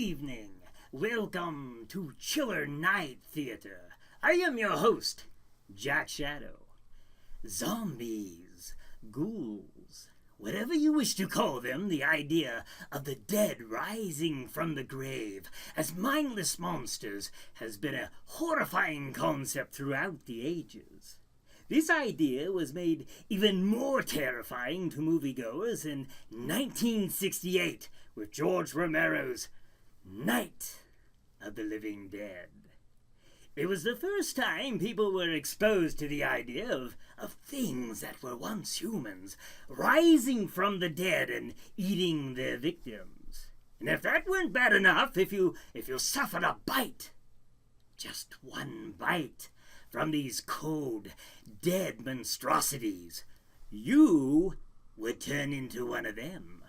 evening. Welcome to Chiller Night Theater. I am your host, Jack Shadow. Zombies, ghouls, whatever you wish to call them, the idea of the dead rising from the grave as mindless monsters has been a horrifying concept throughout the ages. This idea was made even more terrifying to moviegoers in 1968 with George Romero's Night of the Living Dead. It was the first time people were exposed to the idea of things that were once humans rising from the dead and eating their victims. And if that weren't bad enough, if you suffered a bite, just one bite, from these cold, dead monstrosities, you would turn into one of them.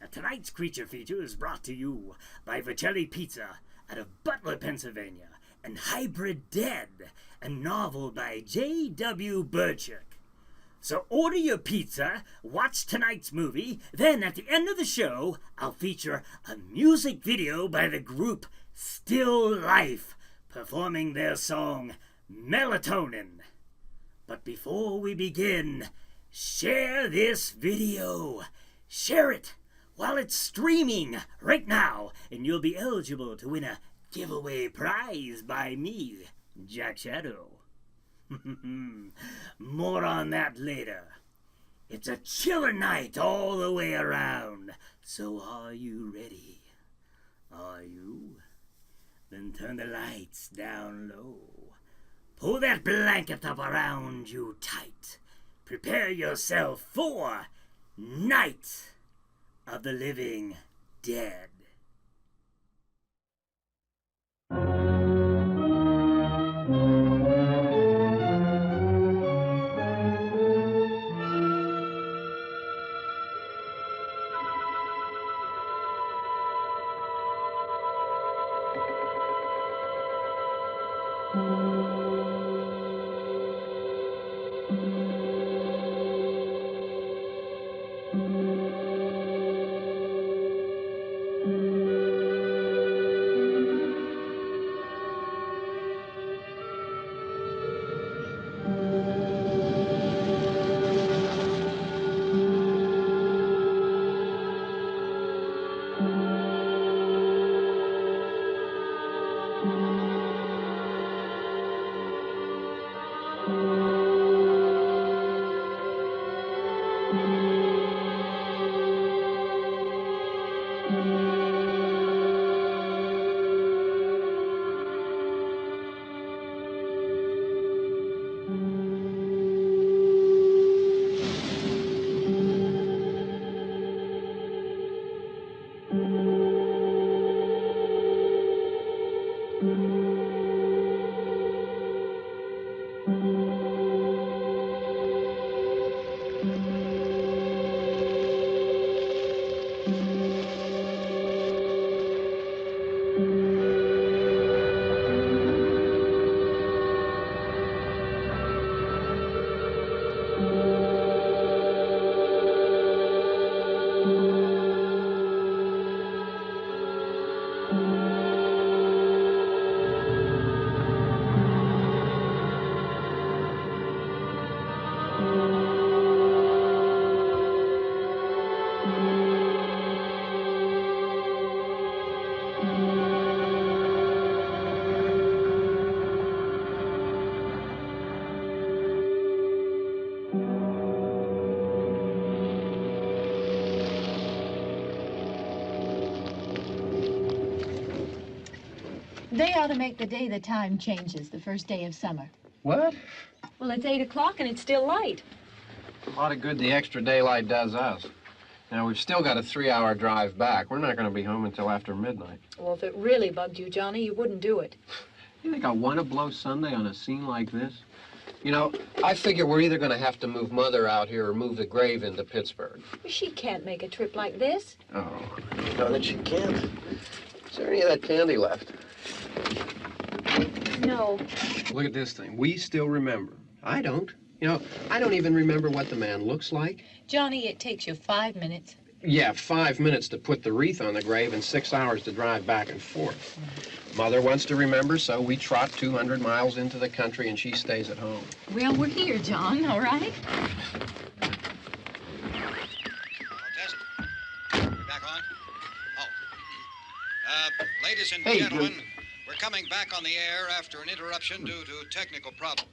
Now, tonight's creature feature is brought to you by Vocelli Pizza out of Butler, Pennsylvania, and Hybrid Dead, a novel by JW Burchick. So order your pizza, watch tonight's movie, then at the end of the show, I'll feature a music video by the group Still Life, performing their song Melatonin. But before we begin, share this video. Share it while it's streaming right now, and you'll be eligible to win a giveaway prize by me, Jack Shadow. More on that later. It's a chiller night all the way around. So are you ready? Are you? Then turn the lights down low. Pull that blanket up around you tight. Prepare yourself for Night of the Living Dead. They ought to make the day the time changes, the first day of summer. What? Well, it's 8 o'clock and it's still light. A lot of good the extra daylight does us. Now, we've still got a 3-hour drive back. We're not going to be home until after midnight. Well, if it really bugged you, Johnny, you wouldn't do it. You think I want to blow Sunday on a scene like this? You know, I figure we're either going to have to move Mother out here or move the grave into Pittsburgh. She can't make a trip like this. Oh, you know that she can't. Is there any of that candy left? No. Look at this thing. We still remember. I don't. You know, I don't even remember what the man looks like. Johnny, it takes you 5 minutes. Yeah, 5 minutes to put the wreath on the grave and 6 hours to drive back and forth. Mother wants to remember, so we trot 200 miles into the country and she stays at home. Well, we're here, John, all right? Test. We're back on? Oh. Ladies and Hey, gentlemen, we're coming back on the air after an interruption due to technical problem.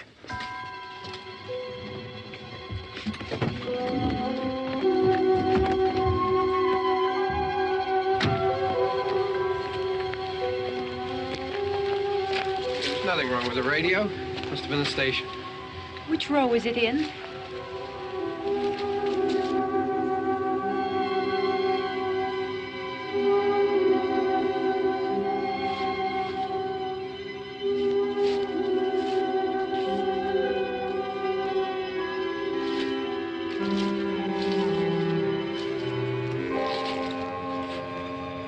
There's nothing wrong with the radio. Must have been the station. Which row is it in?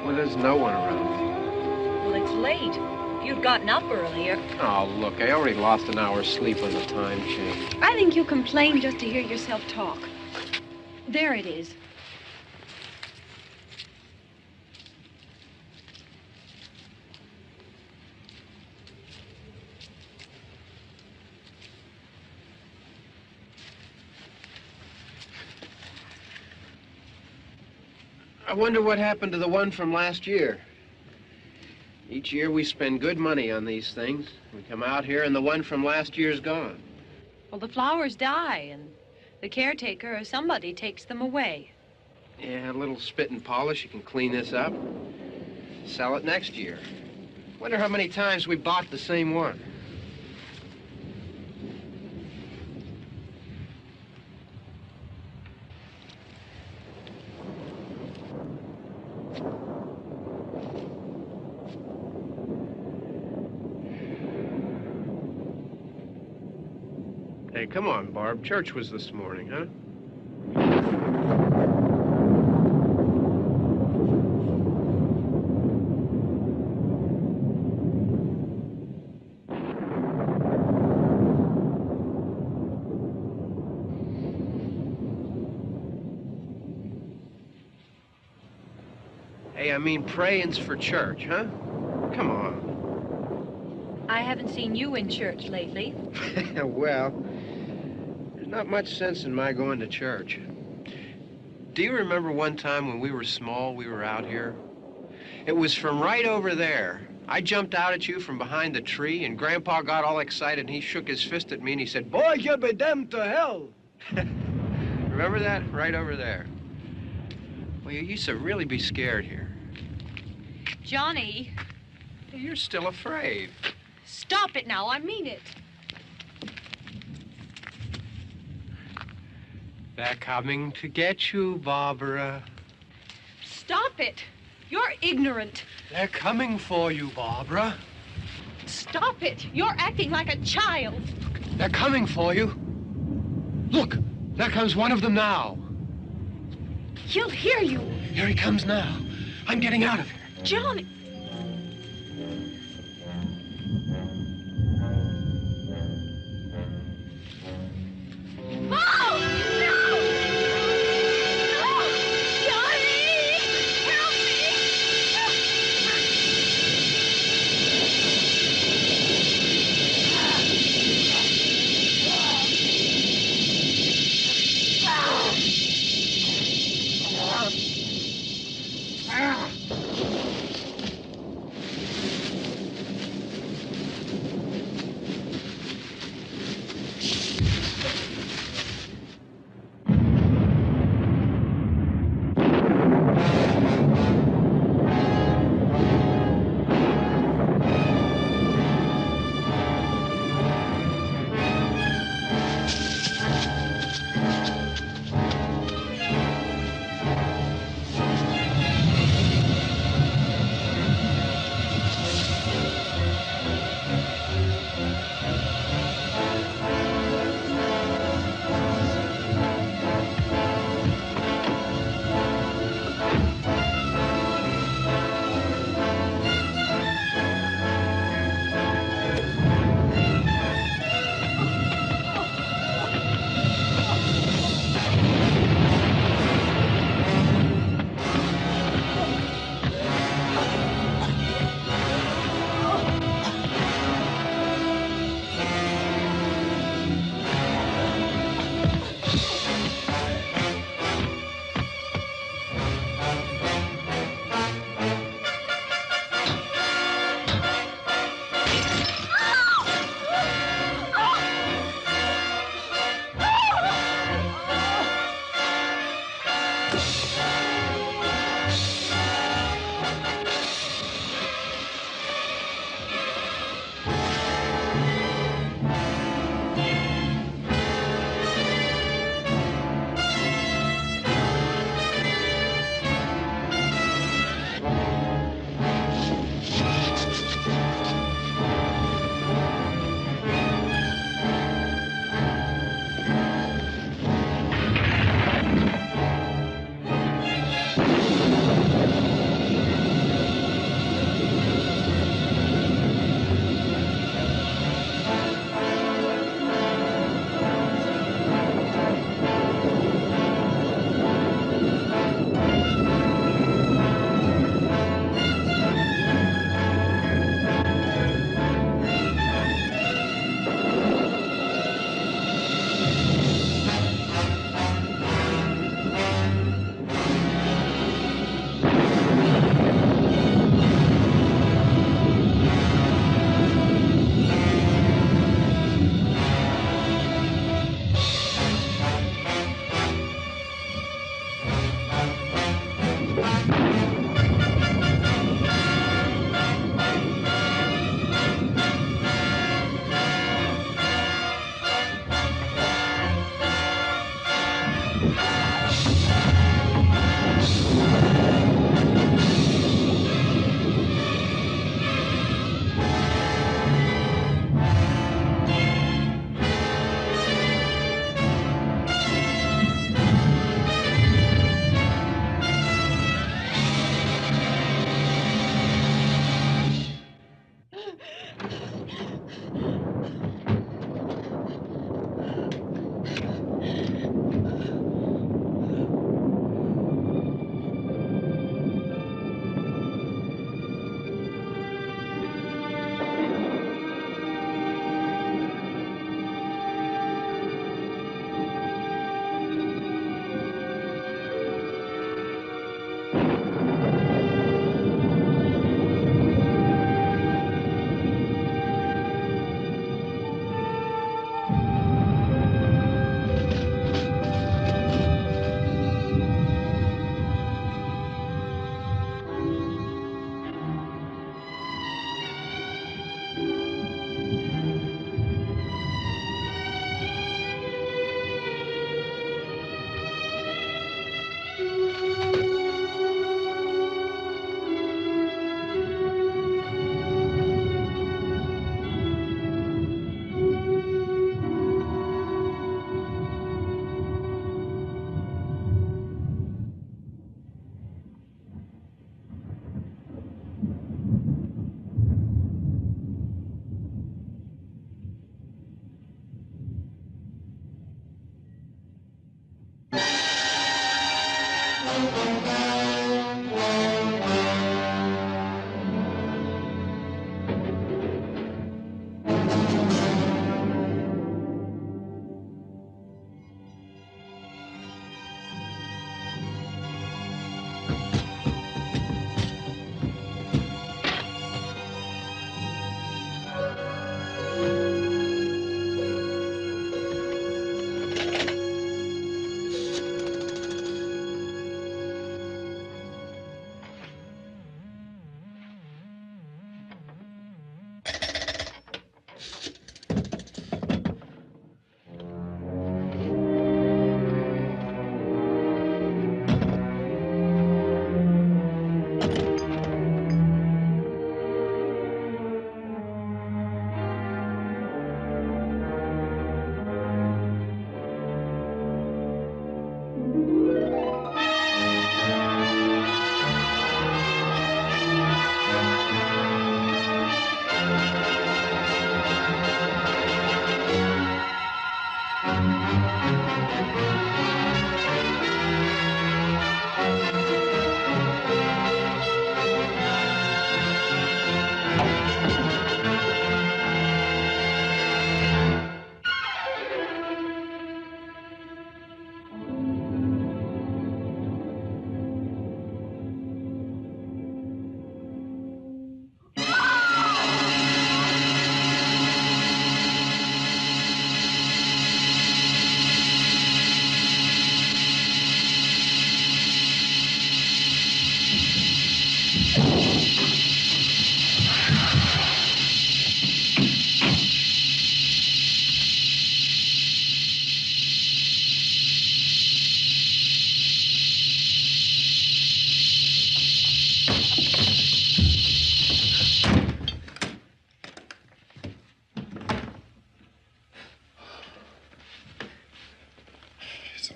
Well, there's no one around. Well, it's late. If you'd gotten up earlier. Oh, look, I already lost an hour's sleep on the time change. I think you complain just to hear yourself talk. There it is. I wonder what happened to the one from last year. Each year we spend good money on these things. We come out here and the one from last year's gone. Well, the flowers die, and the caretaker or somebody takes them away. Yeah, a little spit and polish, you can clean this up. Sell it next year. Wonder how many times we bought the same one. Hey, come on, Barb. Church was this morning, huh? Hey, I mean, praying's for church, huh? Come on. I haven't seen you in church lately. Well, there's not much sense in my going to church. Do you remember one time when we were small, we were out here? It was from right over there. I jumped out at you from behind the tree, and Grandpa got all excited, and he shook his fist at me, and he said, "Boy, you be damned to hell." Remember that? Right over there. Well, you used to really be scared here. Johnny, You're still afraid. stop it now. I mean it. They're coming to get you, Barbara. Stop it. You're ignorant. They're coming for you, Barbara. Stop it. You're acting like a child. They're coming for you. Look, there comes one of them now. He'll hear you. Here he comes now. I'm getting out of here. Johnny. Oh! No! No! Johnny! Help me!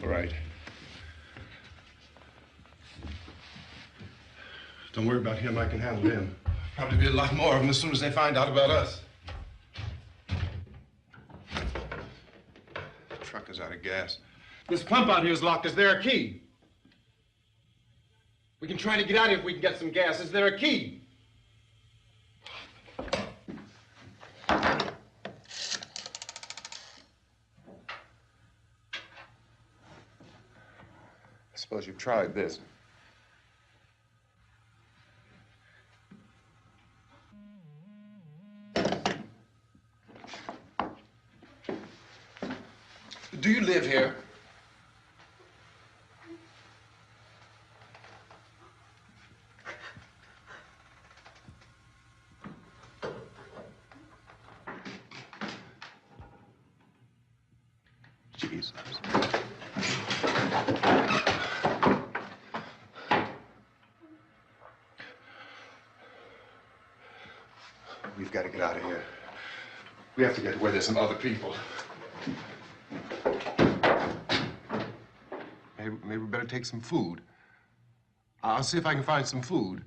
All right. Don't worry about him. I can handle him. Probably be a lot more of them as soon as they find out about us. The truck is out of gas. This pump out here is locked. Is there a key? We can try to get out here if we can get some gas. Is there a key? I suppose you've tried this. Do you live here? Jesus. We've got to get out of here. We have to get to where there's some other people. Maybe we better take some food. I'll see if I can find some food.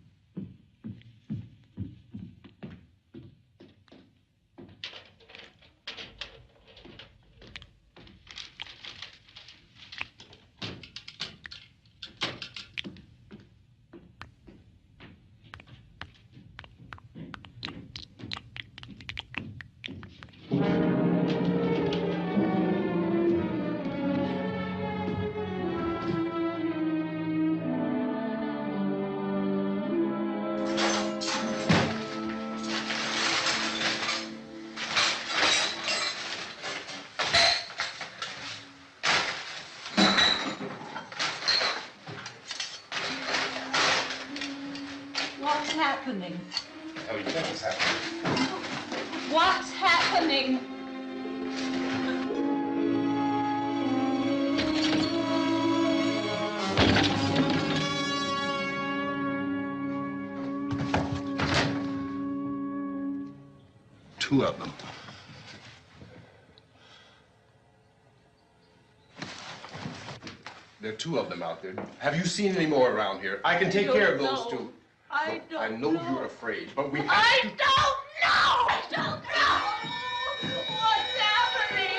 What's happening? Oh, you think it's happening? What's happening? Two of them. There are two of them out there. Have you seen any more around here? I can take care of those two. I Look, I know you're afraid, but we have I to... don't know! I don't know! What's happening?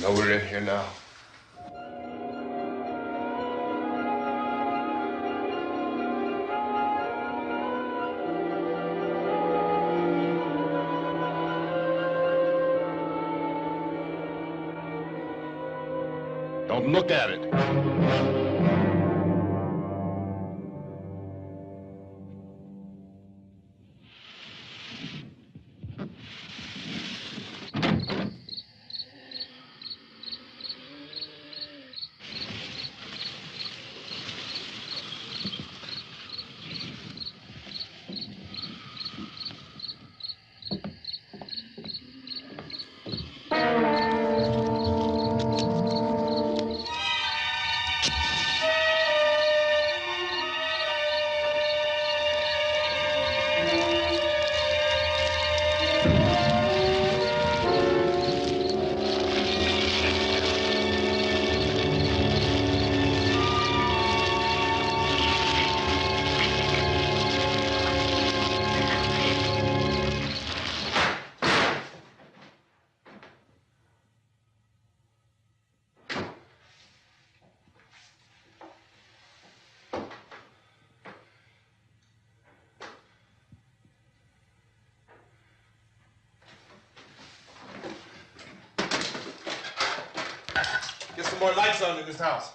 Know we're in here now. Don't look at it. Get some more lights on in this house.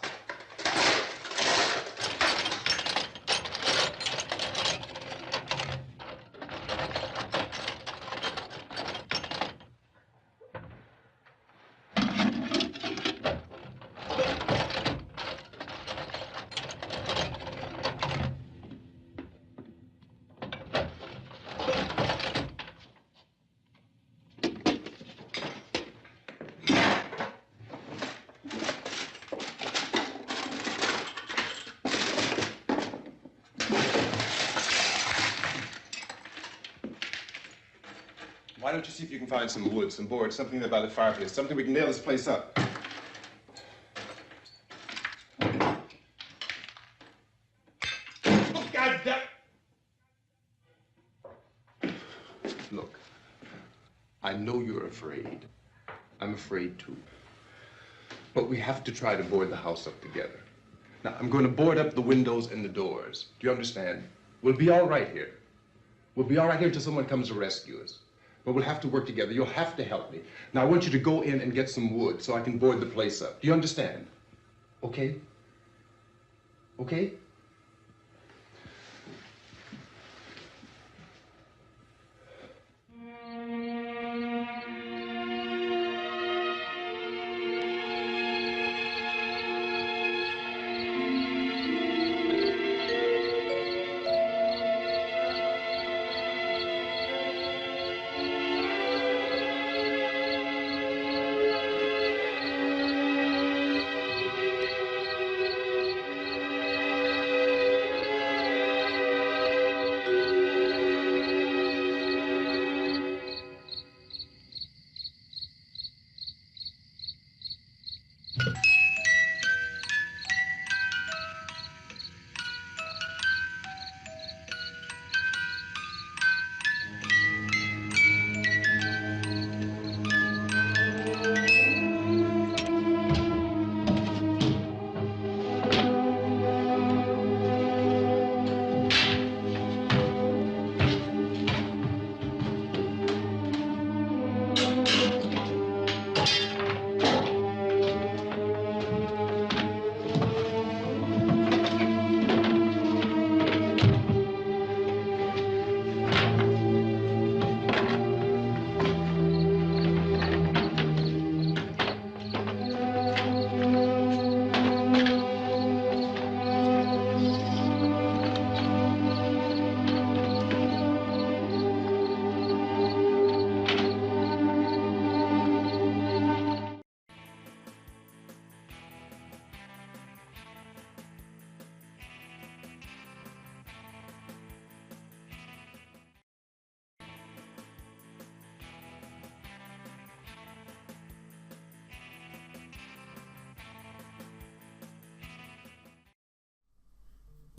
Why don't you see if you can find some wood, some boards, something there by the fireplace, something we can nail this place up. Oh, God damn! Look, I know you're afraid. I'm afraid too. But we have to try to board the house up together. Now, I'm going to board up the windows and the doors. Do you understand? We'll be all right here. We'll be all right here until someone comes to rescue us. But we'll have to work together. You'll have to help me. Now, I want you to go in and get some wood so I can board the place up. Do you understand? Okay? Okay?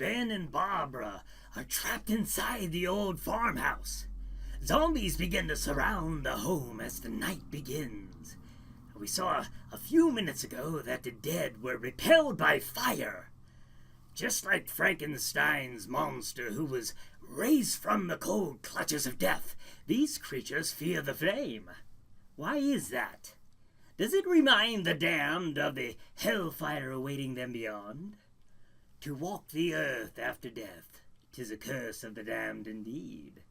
Ben and Barbara are trapped inside the old farmhouse. Zombies begin to surround the home as the night begins. We saw a few minutes ago that the dead were repelled by fire. Just like Frankenstein's monster who was raised from the cold clutches of death, these creatures fear the flame. Why is that? Does it remind the damned of the hellfire awaiting them beyond? To walk the earth after death, 'tis a curse of the damned indeed.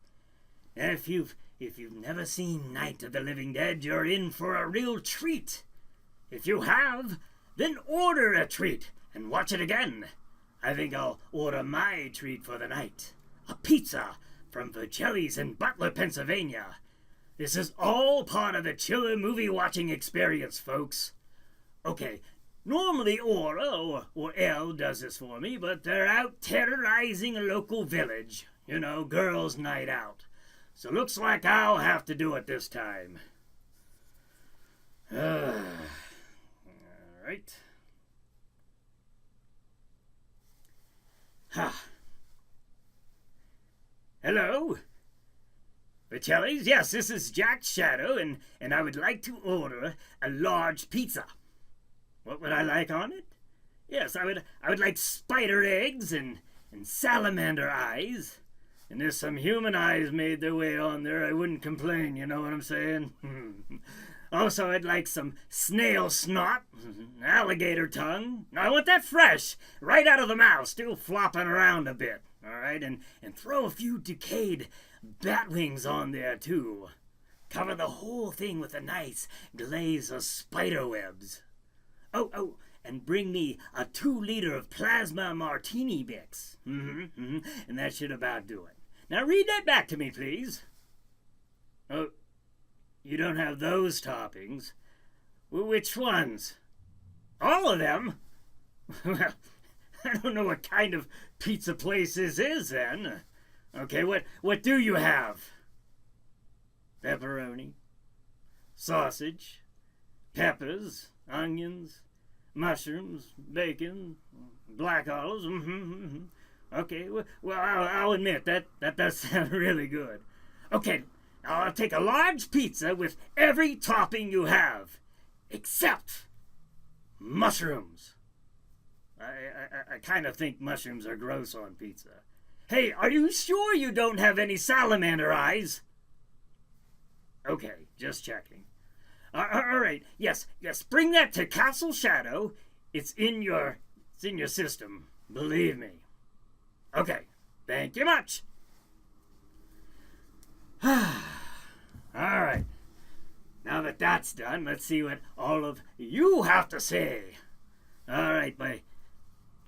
If you've never seen Night of the Living Dead, you're in for a real treat. If you have, then order a treat and watch it again. I think I'll order my treat for the night. A pizza from Vocelli's in Butler, Pennsylvania. This is all part of the chiller movie watching experience, folks. Okay, normally Aura or Elle does this for me, but they're out terrorizing a local village. You know, girls' night out. So looks like I'll have to do it this time. All right. Ha. Hello? Vocelli's? Yes, this is Jack Shadow, and I would like to order a large pizza. What would I like on it? Yes, I would like spider eggs and salamander eyes. And if some human eyes made their way on there, I wouldn't complain, you know what I'm saying? Also, I'd like some snail snot, alligator tongue. I want that fresh, right out of the mouth, still flopping around a bit, all right? And throw a few decayed bat wings on there, too. Cover the whole thing with a nice glaze of spider webs. Oh, and bring me a 2-liter of plasma martini mix. And that should about do it. Now read that back to me, please. Oh, you don't have those toppings. Which ones? All of them? Well, I don't know what kind of pizza place this is, then. Okay, what do you have? Pepperoni, sausage, peppers, onions, mushrooms, bacon, black olives. Okay, well, I'll admit that does sound really good. Okay, I'll take a large pizza with every topping you have, except mushrooms. I kind of think mushrooms are gross on pizza. Hey, are you sure you don't have any salamander eyes? Okay, just checking. All right, yes, bring that to Castle Shadow. It's in your system, believe me. Okay, thank you much. All right, now that that's done, let's see what all of you have to say. All right, by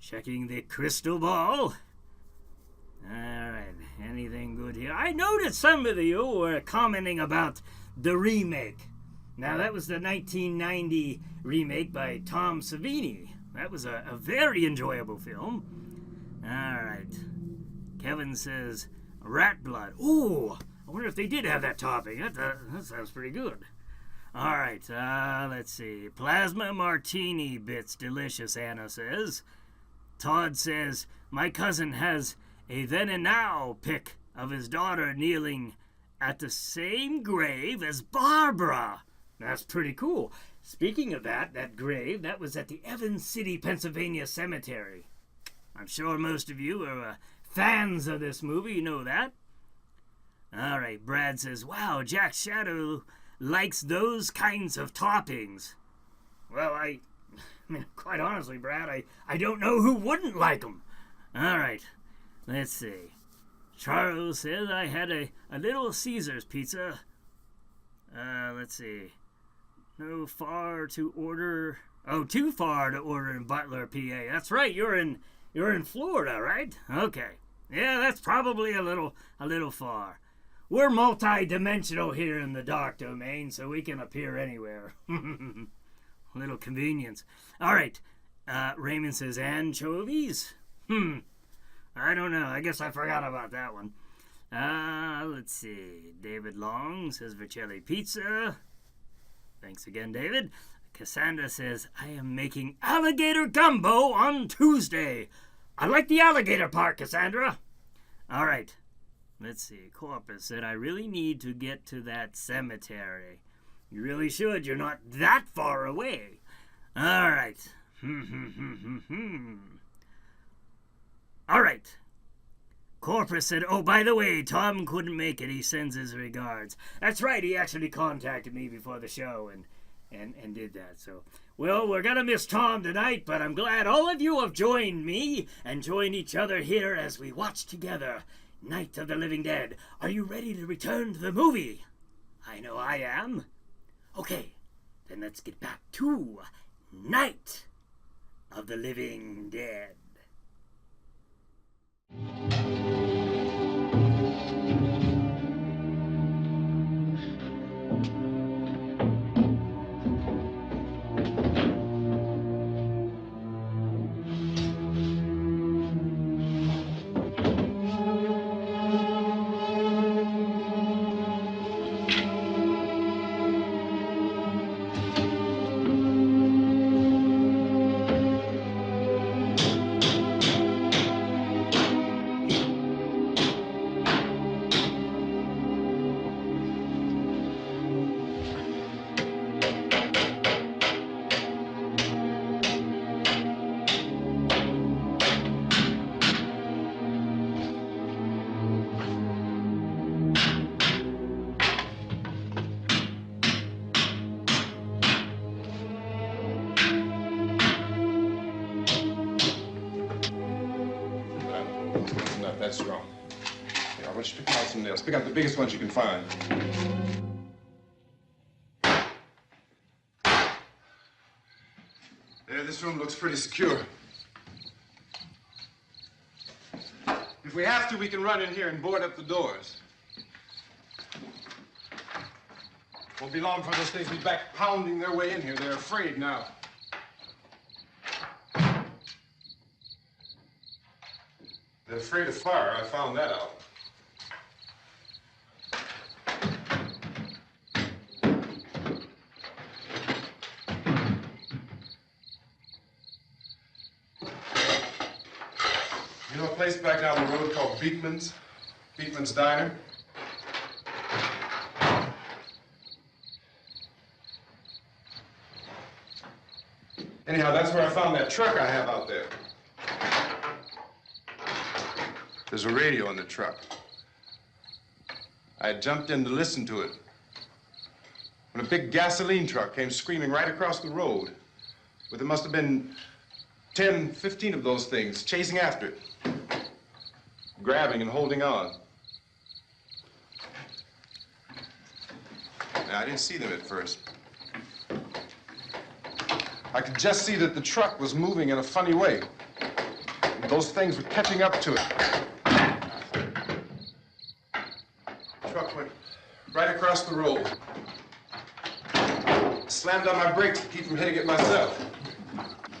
checking the crystal ball. All right, anything good here? I noticed some of you were commenting about the remake. Now, that was the 1990 remake by Tom Savini. That was a very enjoyable film. All right. Kevin says, rat blood. Ooh, I wonder if they did have that topping. That sounds pretty good. All right, let's see. Plasma martini bits delicious, Anna says. Todd says, my cousin has a then and now pic of his daughter kneeling at the same grave as Barbara. That's pretty cool. Speaking of that grave, that was at the Evans City, Pennsylvania cemetery. I'm sure most of you are fans of this movie, you know that. All right, Brad says, wow, Jack Shadow likes those kinds of toppings. Well, I mean, quite honestly, Brad, I don't know who wouldn't like them. All right, let's see. Charles says I had a Little Caesars pizza. Let's see. No far to order. Oh, too far to order in Butler, PA. That's right. You're in Florida, right? Okay. Yeah, that's probably a little far. We're multi-dimensional here in the dark domain, so we can appear anywhere. Little convenience. All right. Raymond says anchovies. I don't know. I guess I forgot about that one. Let's see. David Long says Vocelli Pizza. Thanks again, David. Cassandra says, I am making alligator gumbo on Tuesday. I like the alligator part, Cassandra. All right. Let's see. Corpus said, I really need to get to that cemetery. You really should. You're not that far away. All right. All right. Corpus said, oh, by the way, Tom couldn't make it. He sends his regards. That's right. He actually contacted me before the show and did that. So, well, we're going to miss Tom tonight, but I'm glad all of you have joined me and joined each other here as we watch together Night of the Living Dead. Are you ready to return to the movie? I know I am. Okay, then let's get back to Night of the Living Dead. Not that strong. Here, I want you to pick out some nails. Pick out the biggest ones you can find. There, this room looks pretty secure. If we have to, we can run in here and board up the doors. Won't be long before those things be back pounding their way in here. They're afraid now. They're afraid of fire. I found that out. You know a place back down the road called Beekman's? Beekman's Diner? Anyhow, that's where I found that truck I have out there. There's a radio in the truck. I jumped in to listen to it when a big gasoline truck came screaming right across the road. But there must have been 10, 15 of those things chasing after it, grabbing and holding on. Now, I didn't see them at first. I could just see that the truck was moving in a funny way. And those things were catching up to it. The truck went right across the road. Slammed on my brakes to keep from hitting it myself.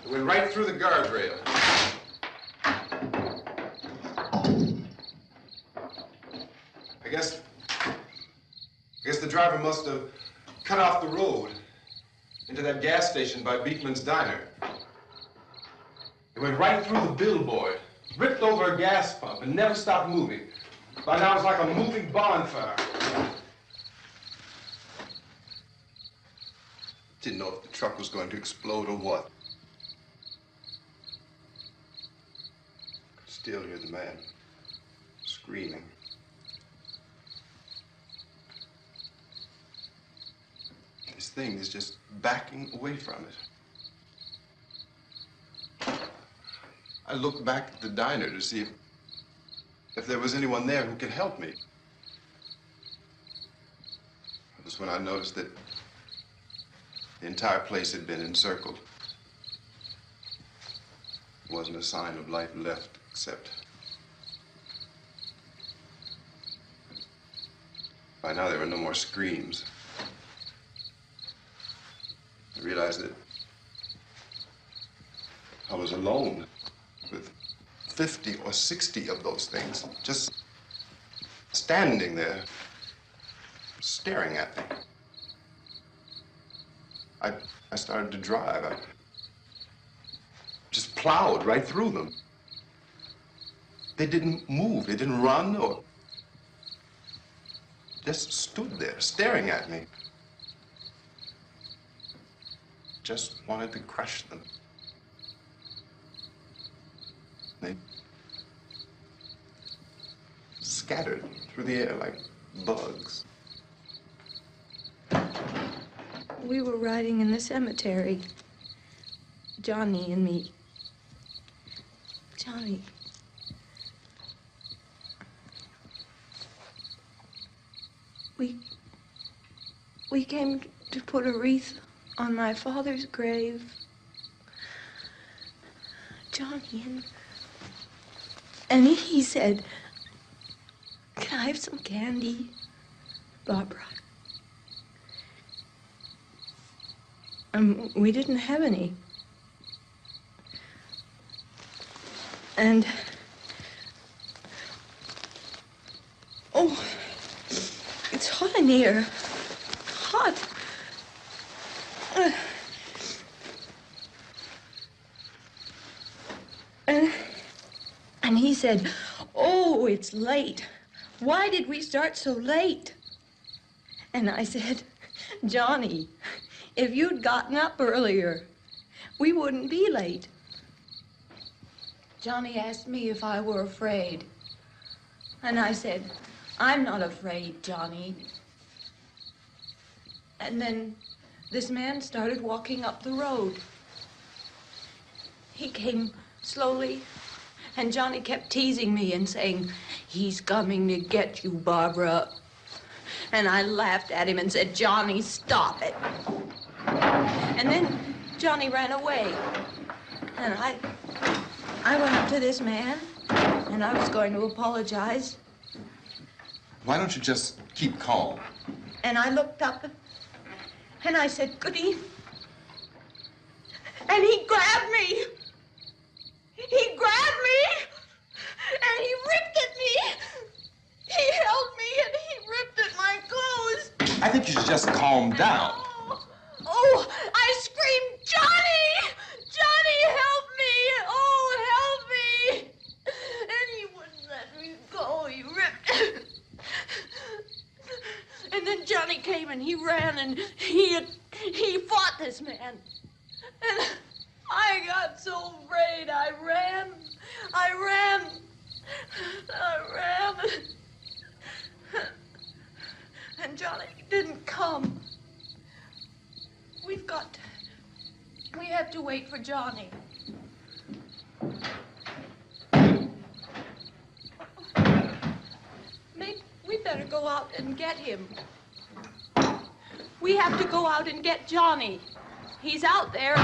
It went right through the guardrail. I guess the driver must have cut off the road into that gas station by Beekman's Diner. It went right through the billboard, ripped over a gas pump, and never stopped moving. By now, it's like a moving bonfire. Didn't know if the truck was going to explode or what. Could still hear the man screaming. This thing is just backing away from it. I looked back at the diner to see if there was anyone there who could help me. That was when I noticed that the entire place had been encircled. There wasn't a sign of life left except by now there were no more screams. I realized that I was alone with 50 or 60 of those things, just standing there, staring at me. I started to drive. I just plowed right through them. They didn't move. They didn't run or just stood there staring at me. Just wanted to crush them. They scattered through the air like bugs. We were riding in the cemetery, Johnny and me. Johnny. We came to put a wreath on my father's grave. Johnny, and he said, "Can I have some candy, Barbara?" We didn't have any. And, oh, it's hot in here. Hot. And he said, "Oh, it's late. Why did we start so late?" And I said, "Johnny, if you'd gotten up earlier, we wouldn't be late." Johnny asked me if I were afraid. And I said, "I'm not afraid, Johnny." And then this man started walking up the road. He came slowly, and Johnny kept teasing me and saying, "He's coming to get you, Barbara." And I laughed at him and said, "Johnny, stop it." And then Johnny ran away. And I went up to this man, and I was going to apologize. Why don't you just keep calm? And I looked up, and I said, "Good evening." And he grabbed me. He grabbed me, and he ripped at me. He held me, and he ripped at my clothes. I think you should just calm down. Oh, I screamed, "Johnny! Johnny, help me! Oh, help me!" And he wouldn't let me go. He ripped. And then Johnny came and he ran and he fought this man. And I got so afraid. I ran. And Johnny didn't come. We have to wait for Johnny. Maybe we better go out and get him. We have to go out and get Johnny. He's out there.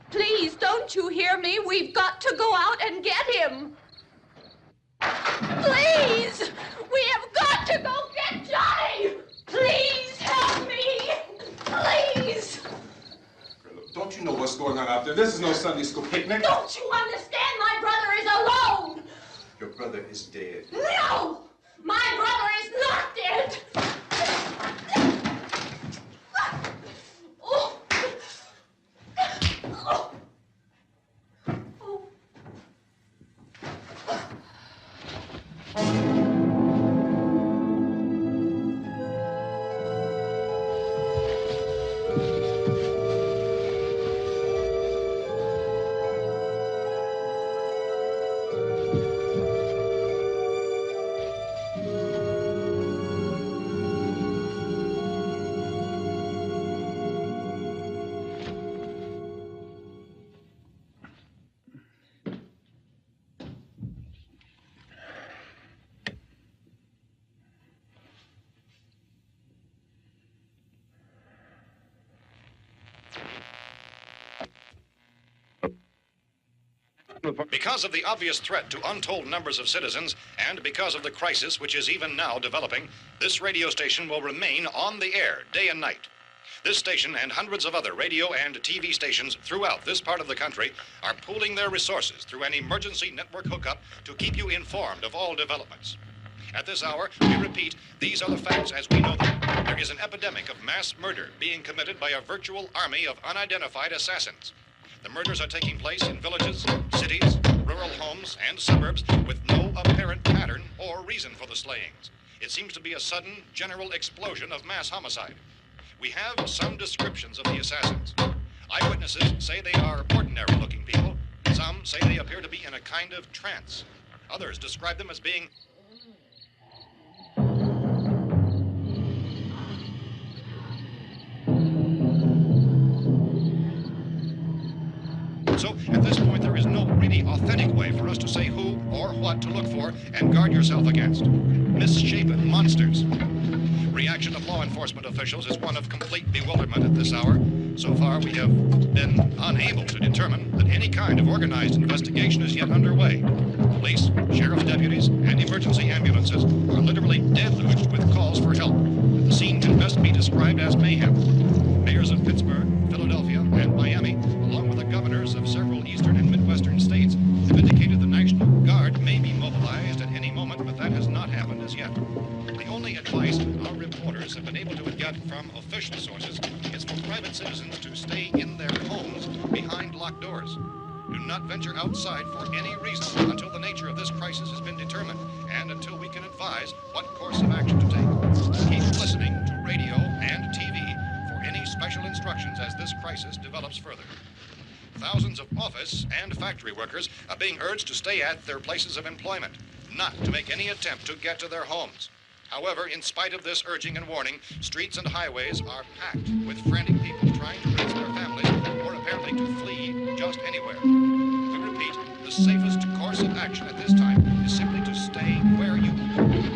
Please, don't you hear me? We've got to go out and get him. Please! We have got to go get Johnny! Please help me! Please! Don't you know what's going on out there? This is no Sunday school picnic. Don't you understand? My brother is alone! Your brother is dead. No! My brother is not dead! Oh. Oh. Because of the obvious threat to untold numbers of citizens, and because of the crisis which is even now developing, this radio station will remain on the air day and night. This station and hundreds of other radio and TV stations throughout this part of the country are pooling their resources through an emergency network hookup to keep you informed of all developments. At this hour, we repeat, these are the facts as we know them. There is an epidemic of mass murder being committed by a virtual army of unidentified assassins. The murders are taking place in villages, cities, rural homes and suburbs with no apparent pattern or reason for the slayings. It seems to be a sudden, general explosion of mass homicide. We have some descriptions of the assassins. Eyewitnesses say they are ordinary-looking people. Some say they appear to be in a kind of trance. Others describe them as being So, at this point, there is no really authentic way for us to say who or what to look for and guard yourself against. Misshapen monsters. Reaction of law enforcement officials is one of complete bewilderment at this hour. So far, we have been unable to determine that any kind of organized investigation is yet underway. Police, sheriff's deputies, and emergency ambulances are literally deluged with calls for help. The scene can best be described as mayhem. Mayors of Pittsburgh, Philadelphia, and Miami, along with the governors of several eastern and midwestern states, have indicated the National Guard may be mobilized at any moment, but that has not happened as yet. The only advice our reporters have been able to get from official sources is for private citizens to stay in their homes behind locked doors. Do not venture outside for any reason until the nature of this crisis has been determined and until we can advise what course of action to take. Keep listening to radio and TV for any special instructions as this crisis develops further. Thousands of office and factory workers are being urged to stay at their places of employment, not to make any attempt to get to their homes. However, in spite of this urging and warning, streets and highways are packed with frantic people trying to reach their families or apparently to flee just anywhere. We repeat, the safest course of action at this time is simply to stay where you are.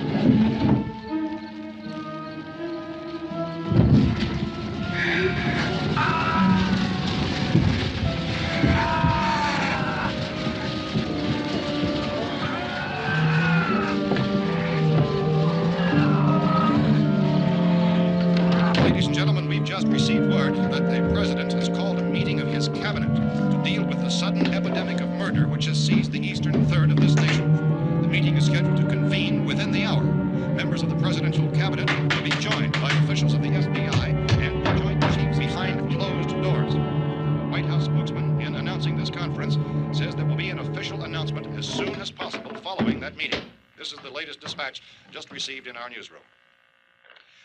Ladies and gentlemen, we've just received word that the president has called a meeting of his cabinet to deal with the sudden epidemic of murder which has seized the eastern third of this nation. The meeting is scheduled to convene within the hour. Members of the presidential cabinet will be joined by officials of the FBI and the joint chiefs behind closed doors. The White House spokesman, in announcing this conference, says there will be an official announcement as soon as possible following that meeting. This is the latest dispatch just received in our newsroom.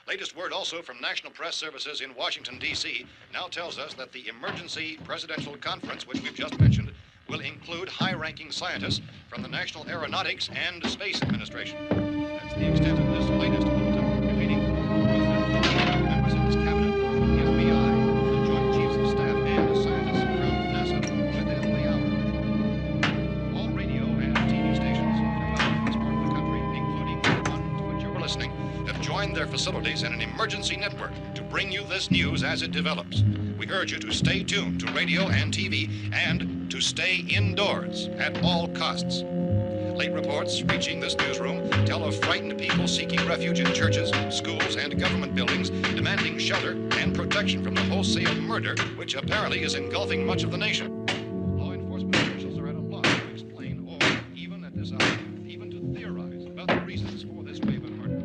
Latest word also from National Press Services in Washington, D.C. now tells us that the emergency presidential conference, which we've just mentioned, will include high-ranking scientists from the National Aeronautics and Space Administration. That's the extent of this latest bulletin. Repeating, the President, members of his cabinet, the FBI, the Joint Chiefs of Staff, and scientists from NASA within the hour. All radio and TV stations throughout this part of the country, including the one to which you're listening, have joined their facilities in an emergency network to bring you this news as it develops. We urge you to stay tuned to radio and TV and to stay indoors at all costs. Late reports reaching this newsroom tell of frightened people seeking refuge in churches, schools, and government buildings, demanding shelter and protection from the wholesale murder which apparently is engulfing much of the nation. Law enforcement officials are at a loss to explain or, even at this hour, even to theorize about the reasons for this wave of murder.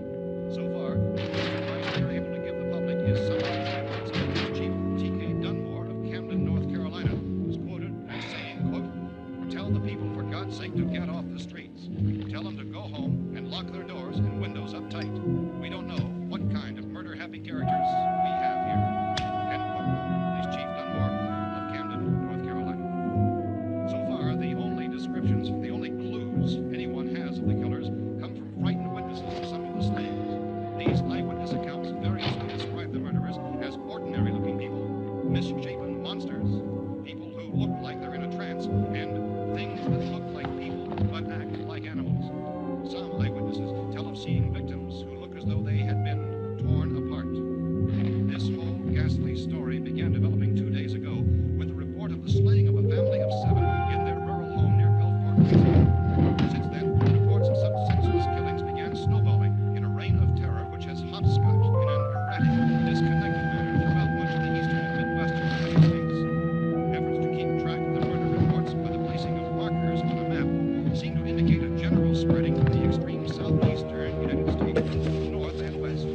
So far, the advice they're able to give the public is some of the words of Police Chief T.K. Dunmore of Camden, North Carolina, who's quoted as saying, quote, "Tell the people, for God's sake, to get off the streets. Tell them to go home and lock their doors and windows up tight. We don't know what kind of murder-happy characters we have here." End quote. Police Chief Dunmore of Camden, North Carolina. So far, the only descriptions, the only clues anyone has of the killers come from frightened witnesses of some of the slayings. These eyewitness accounts variously describe the murderers as ordinary-looking people, misshapen monsters, people who look like they're in a trance, and things that look like people but act like animals. Some eyewitnesses tell of seeing victims who look as though they had been torn apart. This whole ghastly story began developing 2 days ago with the report of the slaying of a family of 7 in their rural home near Gulfport, Louisiana. Since then, reports of such senseless killings began snowballing in a reign of terror which has hopscotched in an erratic, disconnected manner throughout much of the eastern and midwestern United States. Efforts to keep track of the murder reports by the placing of markers on a map seem to indicate a general spreading of the extreme southeastern United States from north and west.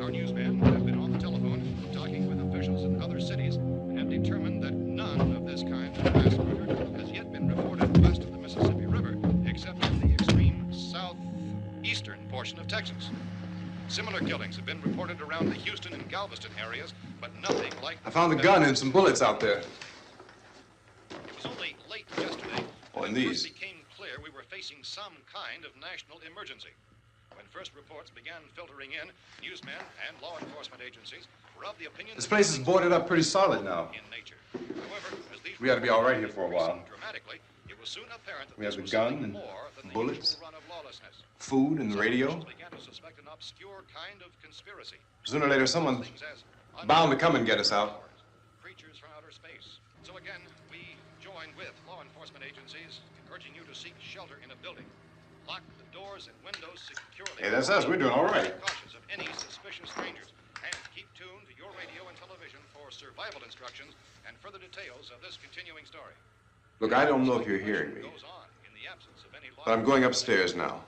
Our newsmen have been on the telephone talking with officials in other cities and have determined that none of this kind of mass murder has yet been reported west of the Mississippi. portion of Texas. Similar killings have been reported around the Houston and Galveston areas, but nothing like... I found a gun and some bullets out there. It was only late yesterday Oh, and that it these. first became clear we were facing some kind of national emergency. When first reports began filtering in, newsmen and law enforcement agencies were of the opinion This place is boarded up pretty solid now. in nature. However, as these We ought to be all right here for a reports while. increased dramatically, it was soon apparent that We have this the was gun something and more than the bullets, usual run of lawlessness. food and the radio. Some officials began to suspect an obscure kind of conspiracy. Sooner or later, someone's Things as bound to come and get us out. creatures from outer space. So again, we join with law enforcement agencies, urging you to seek shelter in a building. Lock the doors and windows securely. Hey, that's us. We're doing all right. Be cautious of any suspicious strangers. And keep tuned to your radio and television for survival instructions and further details of this continuing story. Look, I don't know if you're hearing me, Goes on in the absence of any law. but I'm going upstairs now.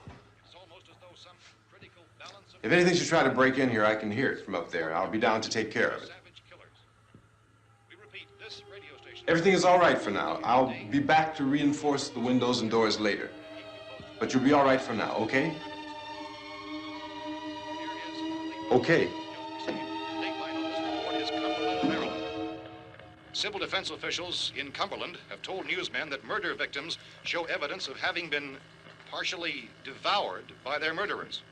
It's almost as though some critical balance of If anything should try to break in here, I can hear it from up there. I'll be down to take care of it. savage killers. We repeat, this radio station. Everything is all right for now. I'll be back to reinforce the windows and doors later. But you'll be all right for now, okay? Okay. Civil defense officials in Cumberland have told newsmen that murder victims show evidence of having been partially devoured by their murderers.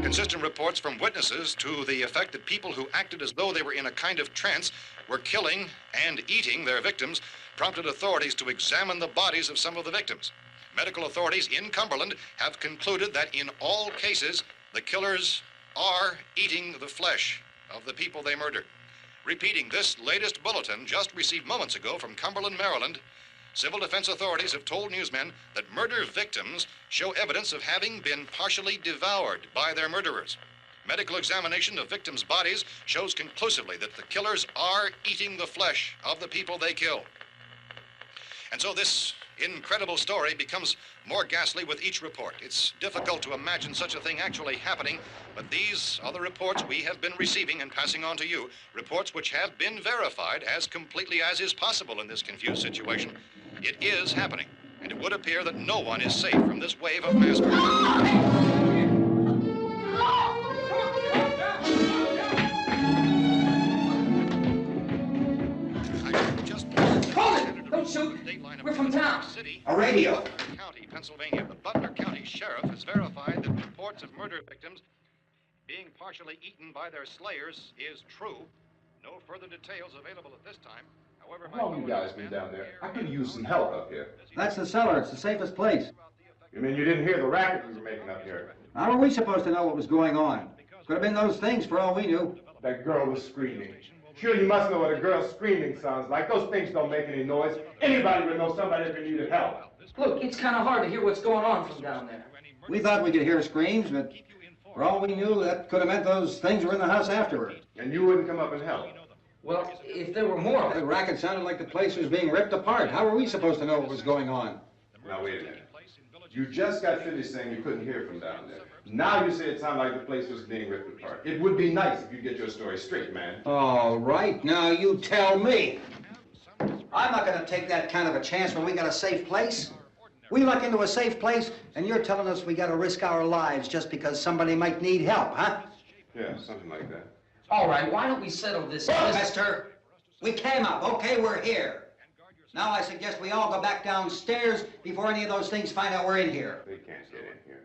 Consistent reports from witnesses to the effect that people who acted as though they were in a kind of trance were killing and eating their victims prompted authorities to examine the bodies of some of the victims. Medical authorities in Cumberland have concluded that in all cases, the killers are eating the flesh of the people they murdered. Repeating this latest bulletin just received moments ago from Cumberland, Maryland, civil defense authorities have told newsmen that murder victims show evidence of having been partially devoured by their murderers. Medical examination of victims' bodies shows conclusively that the killers are eating the flesh of the people they kill. And so this incredible story becomes more ghastly with each report. It's difficult to imagine such a thing actually happening, but these are the reports we have been receiving and passing on to you, reports which have been verified as completely as is possible in this confused situation. It is happening, and it would appear that no one is safe from this wave of mass murder. Don't shoot. We're from town. A radio. County, Pennsylvania. The Butler County Sheriff has verified that reports of murder victims being partially eaten by their slayers is true. No further details available at this time. However, How long you guys been down there? I could use some help up here. That's the cellar. It's the safest place. You mean you didn't hear the racket we were making up here? How were we supposed to know what was going on? Could have been those things for all we knew. That girl was screaming. Sure, you must know what a girl screaming sounds like. Those things don't make any noise. Anybody would know somebody if needed help. Look, it's kind of hard to hear what's going on from down there. We thought we could hear screams, but for all we knew, that could have meant those things were in the house afterward. And you wouldn't come up and help? Well, if there were more of The it. racket sounded like the place was being ripped apart. How were we supposed to know what was going on? Now, wait a minute. You just got finished saying you couldn't hear from down there. Now you say it sounded like the place was being ripped apart. It would be nice if you get your story straight, man. All right, now you tell me. I'm not going to take that kind of a chance when we got a safe place. We luck into a safe place, and you're telling us we got to risk our lives just because somebody might need help, huh? Yeah, something like that. All right, why don't we settle this? Look, mister, we came up. Okay, we're here. Now I suggest we all go back downstairs before any of those things find out we're in here. They can't get in here.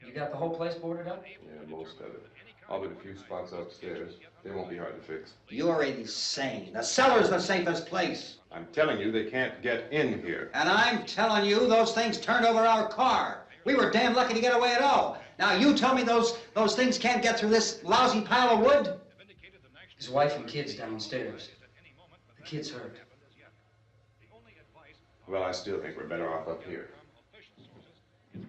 You got the whole place boarded up? Yeah, most of it. All but a few spots upstairs. They won't be hard to fix. You're insane. The cellar's the safest place. I'm telling you, they can't get in here. And I'm telling you, those things turned over our car. We were damn lucky to get away at all. Now you tell me those things can't get through this lousy pile of wood? His wife and kids downstairs. The kid's hurt. Well, I still think we're better off up here.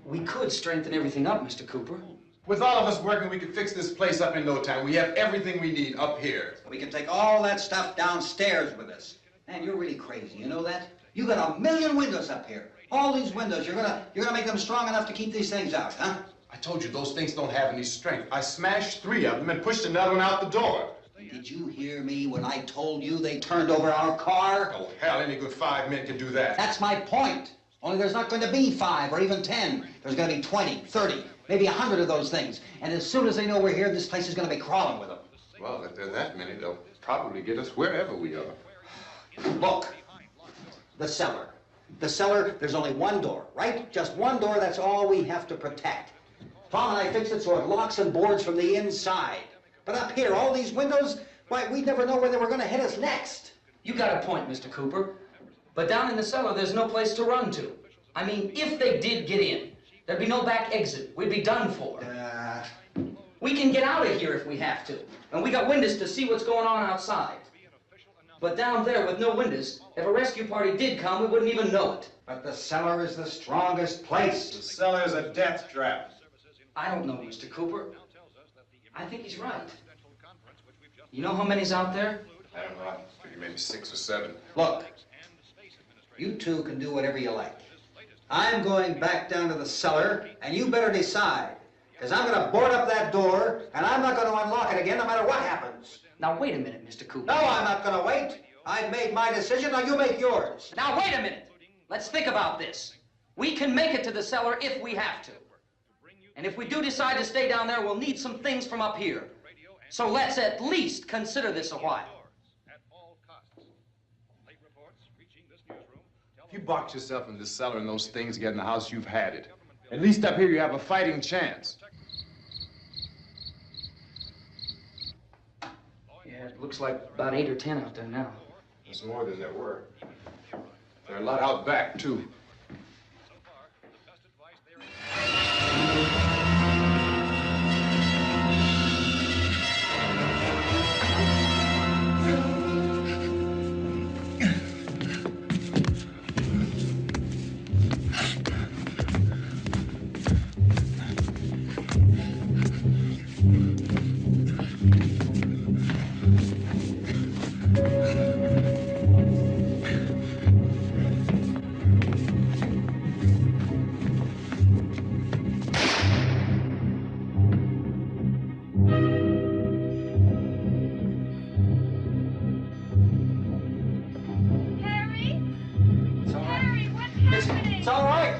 We could strengthen everything up, Mr. Cooper. With all of us working, we could fix this place up in no time. We have everything we need up here. We can take all that stuff downstairs with us. Man, you're really crazy, you know that? You got 1,000,000 windows up here. All these windows, you're gonna make them strong enough to keep these things out, huh? I told you those things don't have any strength. I smashed 3 of them and pushed another one out the door. Did you hear me when I told you they turned over our car? Oh, hell, any good 5 men can do that. That's my point. Only there's not going to be 5 or even 10. There's going to be 20, 30, maybe 100 of those things. And as soon as they know we're here, this place is going to be crawling with them. Well, if there are that many, they'll probably get us wherever we are. Look, the cellar. The cellar, there's only one door, right? Just one door, that's all we have to protect. Tom and I fixed it so it locks and boards from the inside. But up here, all these windows, why, we'd never know where they were going to hit us next. You got a point, Mr. Cooper. But down in the cellar, there's no place to run to. I mean, if they did get in, there'd be no back exit. We'd be done for. We can get out of here if we have to. And we got windows to see what's going on outside. But down there with no windows, if a rescue party did come, we wouldn't even know it. But the cellar is the strongest place. The cellar is a death trap. I don't know, Mr. Cooper. I think he's right. You know how many's out there? I don't know. Maybe 6 or 7. Look, you two can do whatever you like. I'm going back down to the cellar, and you better decide. Because I'm going to board up that door, and I'm not going to unlock it again no matter what happens. Now, wait a minute, Mr. Cooper. No, I'm not going to wait. I've made my decision, now you make yours. Now, wait a minute. Let's think about this. We can make it to the cellar if we have to. And if we do decide to stay down there, we'll need some things from up here. So let's at least consider this a while. If you box yourself in this cellar and those things get in the house, you've had it. At least up here you have a fighting chance. Yeah, it looks like about 8 or 10 out there now. There's more than there were. There are a lot out back, too. It's all right.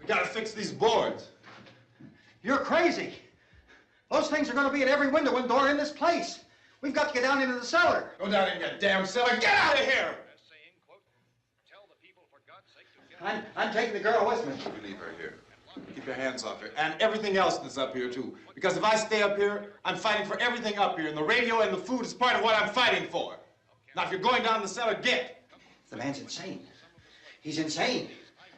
Gotta fix these boards. You're crazy. Those things are going to be at every window and door in this place. We've got to get down into the cellar. Go down in your damn cellar. Get out of here! I'm taking the girl with me. You leave her here. Keep your hands off her. And everything else that's up here, too. Because if I stay up here, I'm fighting for everything up here. And the radio and the food is part of what I'm fighting for. Now, if you're going down the cellar, get. The man's insane. He's insane.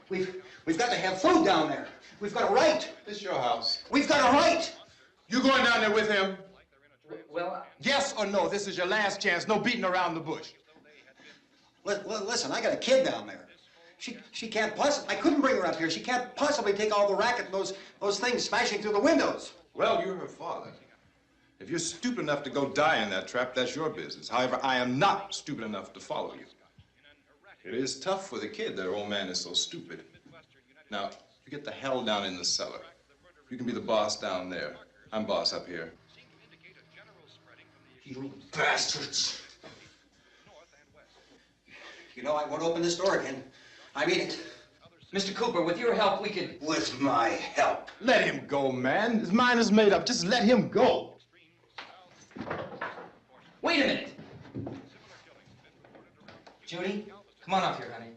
We've got to have food down there. We've got a right. This is your house. We've got a right. You going down there with him? Well, Yes or no? This is your last chance. No beating around the bush. Listen, I got a kid down there. She can't possibly, I couldn't bring her up here. She can't possibly take all the racket and those things smashing through the windows. Well, you're her father. If you're stupid enough to go die in that trap, that's your business. However, I am not stupid enough to follow you. It is tough for the kid that her old man is so stupid. Now, you get the hell down in the cellar. You can be the boss down there. I'm boss up here. You bastards. You know, I won't open this door again. I mean it. Mr. Cooper, with your help, we could... With my help. Let him go, man. His mind is made up. Just let him go. Wait a minute. Judy, come on up here, honey.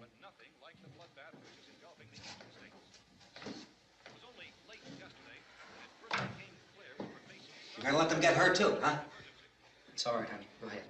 You're gonna let them get hurt too, huh? It's all right, honey. Go ahead.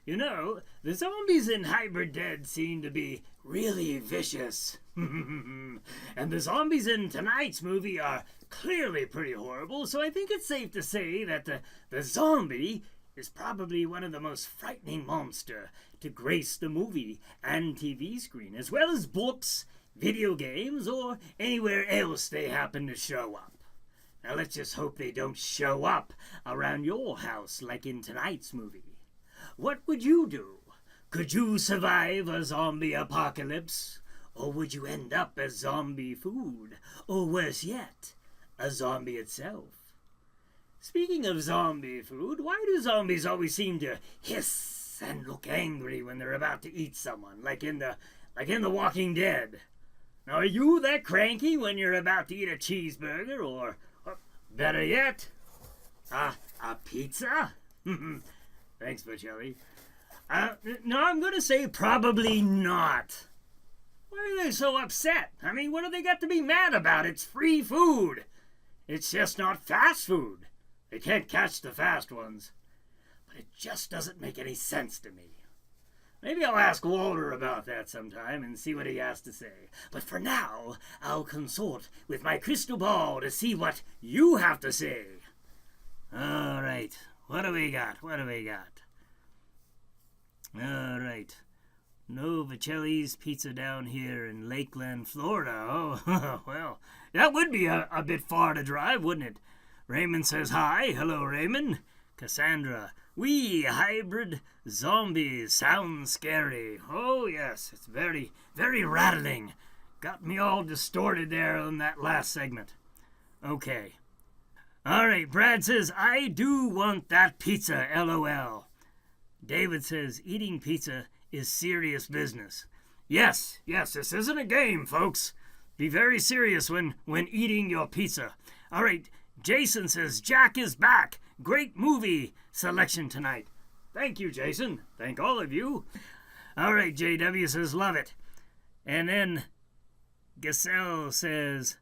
You know, the zombies in Hybrid Dead seem to be really vicious. And the zombies in tonight's movie are clearly pretty horrible, so I think it's safe to say that the zombie is probably one of the most frightening monster to grace the movie and TV screen, as well as books, video games, or anywhere else they happen to show up. Now let's just hope they don't show up around your house like in tonight's movie. What would you do? Could you survive a zombie apocalypse? Or would you end up as zombie food? Or worse yet, a zombie itself? Speaking of zombie food, why do zombies always seem to hiss and look angry when they're about to eat someone, like in The Walking Dead? Now, are you that cranky when you're about to eat a cheeseburger, or better yet, a pizza? Thanks, Vocelli. No, I'm going to say probably not. Why are they so upset? I mean, what do they got to be mad about? It's free food. It's just not fast food. They can't catch the fast ones. But it just doesn't make any sense to me. Maybe I'll ask Walter about that sometime and see what he has to say. But for now, I'll consort with my crystal ball to see what you have to say. All right. What do we got? All right. No Vocelli's Pizza down here in Lakeland, Florida. Oh, well, that would be a bit far to drive, wouldn't it? Raymond says hi. Hello, Raymond. Cassandra. We hybrid zombies sound scary. Oh, yes, it's very, very rattling. Got me all distorted there on that last segment. Okay. All right, Brad says, I do want that pizza, LOL. David says, eating pizza is serious business. Yes, this isn't a game, folks. Be very serious when eating your pizza. All right, Jason says, Jack is back. Great movie selection tonight. Thank you, Jason. Thank all of you. All right, JW says, love it. And then Giselle says,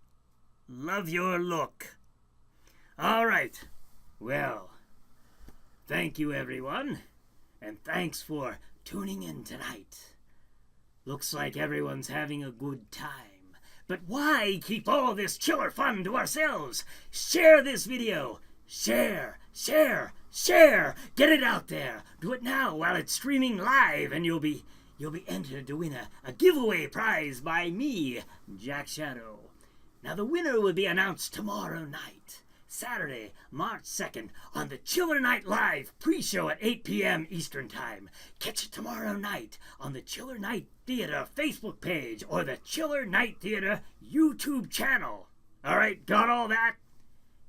love your look. All right. Well, thank you, everyone. And thanks for tuning in tonight. Looks like everyone's having a good time. But why keep all this killer fun to ourselves? Share this video. Share. Get it out there. Do it now while it's streaming live, and you'll be entered to win a giveaway prize by me, Jack Shadow. Now the winner will be announced tomorrow night. Saturday, March 2nd, on the Chiller Night Live pre-show at 8 p.m. Eastern Time. Catch it tomorrow night on the Chiller Night Theater Facebook page or the Chiller Night Theater YouTube channel. All right, got all that?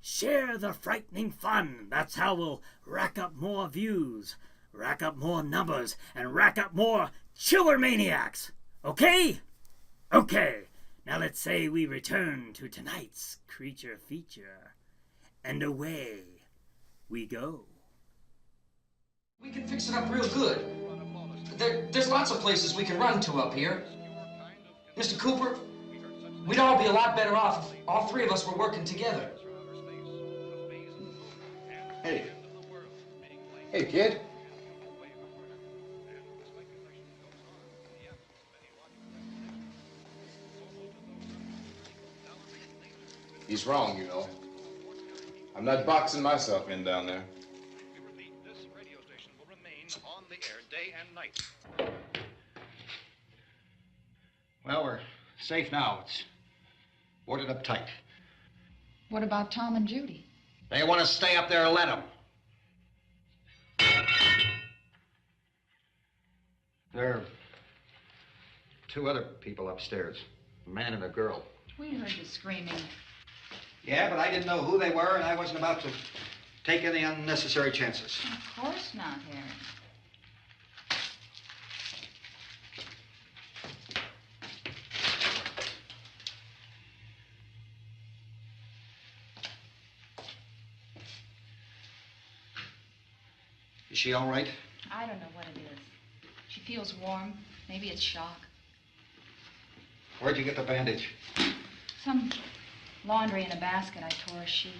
Share the frightening fun. That's how we'll rack up more views, rack up more numbers, and rack up more Chiller Maniacs. Okay? Okay. Now let's say we return to tonight's creature feature. And away we go. We can fix it up real good. There's lots of places we can run to up here. Mr. Cooper, we'd all be a lot better off if all three of us were working together. Hey, kid. It's wrong, you know. I'm not boxing myself in down there. This radio station will remain on the air day and night. Well, we're safe now. It's boarded up tight. What about Tom and Judy? They want to stay up there, let them. There are two other people upstairs, a man and a girl. We heard the screaming. Yeah, but I didn't know who they were, and I wasn't about to take any unnecessary chances. Of course not, Harry. Is she all right? I don't know what it is. She feels warm. Maybe it's shock. Where'd you get the bandage? Some laundry in a basket. I tore a sheet.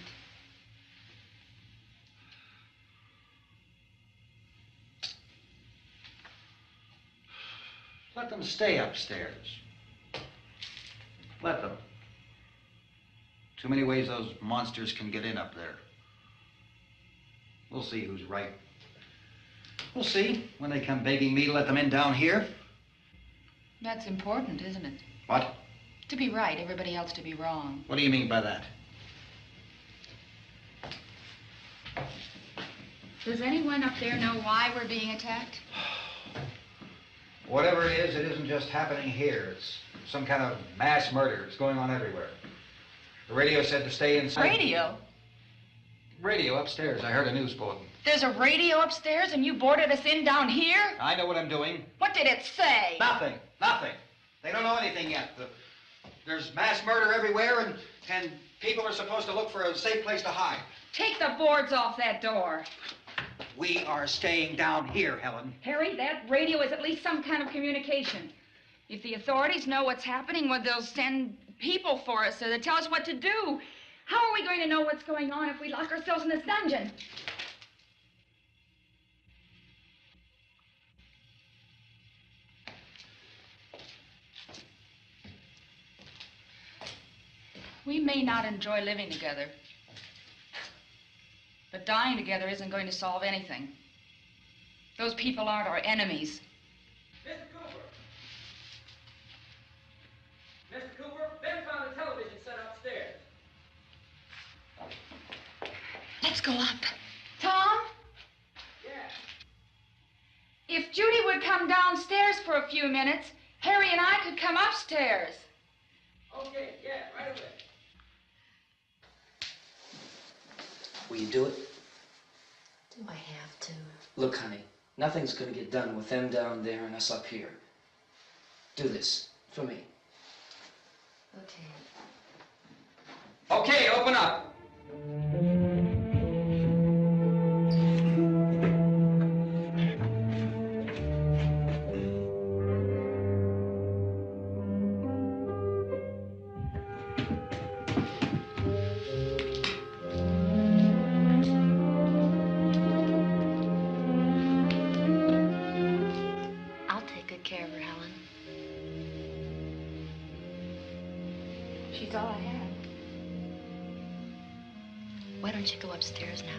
Let them stay upstairs. Let them. Too many ways those monsters can get in up there. We'll see who's right. We'll see when they come begging me to let them in down here. That's important, isn't it? What? To be right, everybody else to be wrong. What do you mean by that? Does anyone up there know why we're being attacked? Whatever it isn't just happening here. It's some kind of mass murder. It's going on everywhere. The radio said to stay inside. Radio? Radio upstairs. I heard a news bulletin. There's a radio upstairs and you boarded us in down here? I know what I'm doing. What did it say? Nothing. Nothing. They don't know anything yet. There's mass murder everywhere, and people are supposed to look for a safe place to hide. Take the boards off that door. We are staying down here, Helen. Harry, that radio is at least some kind of communication. If the authorities know what's happening, well, they'll send people for us so they'll tell us what to do. How are we going to know what's going on if we lock ourselves in this dungeon? We may not enjoy living together, but dying together isn't going to solve anything. Those people aren't our enemies. Mr. Cooper! Mr. Cooper, Ben found a television set upstairs. Let's go up. Tom? Yeah. If Judy would come downstairs for a few minutes, Harry and I could come upstairs. Okay, yeah, right away. Will you do it? Do I have to? Look, honey, nothing's gonna get done with them down there and us up here. Do this for me. Okay. Okay, open up. I'll take good care of her, Helen. She's all I have. Why don't you go upstairs now?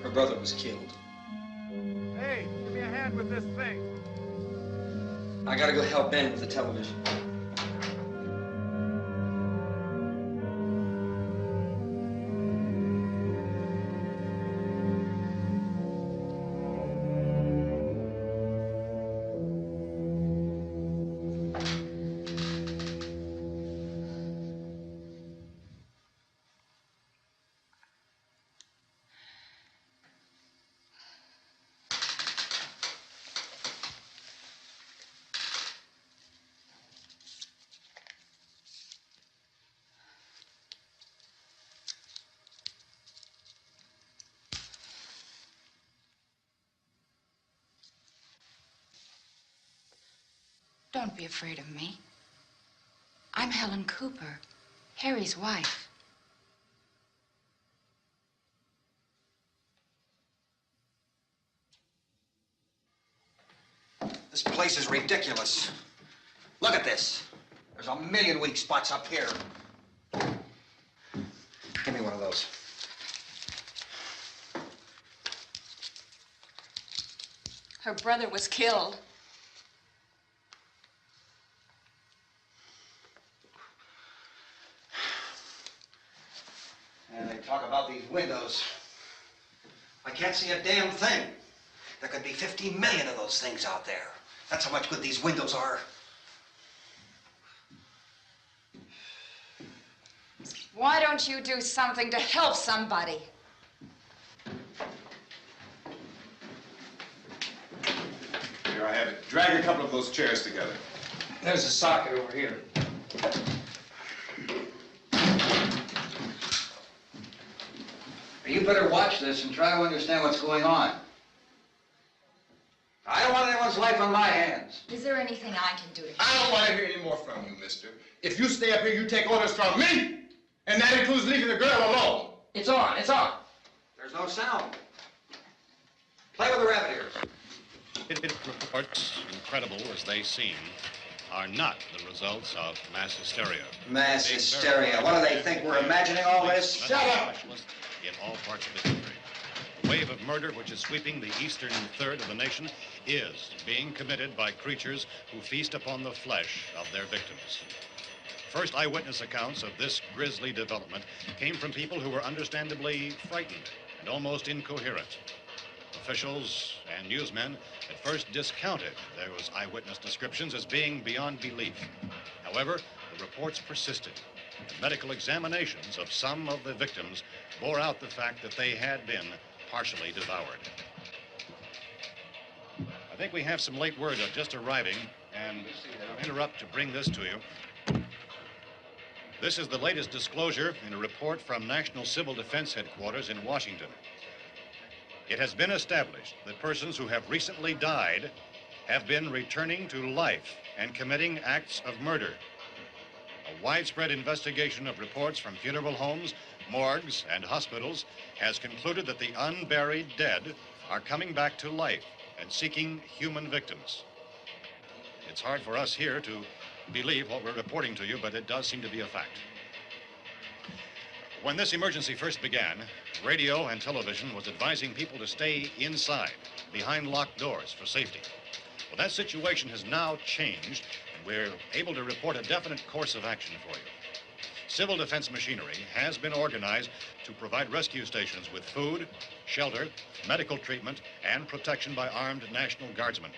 Her brother was killed. Hey, give me a hand with this thing. I gotta go help Ben with the television. Don't be afraid of me. I'm Helen Cooper, Harry's wife. This place is ridiculous. Look at this. There's a million weak spots up here. Give me one of those. Her brother was killed. And they talk about these windows. I can't see a damn thing. There could be 15 million of those things out there. That's how much good these windows are. Why don't you do something to help somebody? Here I have it. Drag a couple of those chairs together. There's a socket over here. You better watch this and try to understand what's going on. I don't want anyone's life on my hands. Is there anything I can do to help? I don't want to hear any more from you, mister. If you stay up here, you take orders from me. And that includes leaving the girl alone. It's on, it's on. There's no sound. Play with the rabbit ears. Reports, incredible as they seem, are not the results of mass hysteria. Mass hysteria. What do they think? We're imagining all this? Shut up! In all parts of the country. The wave of murder which is sweeping the eastern third of the nation is being committed by creatures who feast upon the flesh of their victims. First eyewitness accounts of this grisly development came from people who were understandably frightened and almost incoherent. Officials and newsmen at first discounted those eyewitness descriptions as being beyond belief. However, the reports persisted. The medical examinations of some of the victims bore out the fact that they had been partially devoured. I think we have some late word just arriving, and I'll interrupt to bring this to you. This is the latest disclosure in a report from National Civil Defense Headquarters in Washington. It has been established that persons who have recently died have been returning to life and committing acts of murder. A widespread investigation of reports from funeral homes, morgues, and hospitals has concluded that the unburied dead are coming back to life and seeking human victims. It's hard for us here to believe what we're reporting to you, but it does seem to be a fact. When this emergency first began, radio and television was advising people to stay inside, behind locked doors for safety. Well, that situation has now changed, and we're able to report a definite course of action for you. Civil defense machinery has been organized to provide rescue stations with food, shelter, medical treatment, and protection by armed National Guardsmen.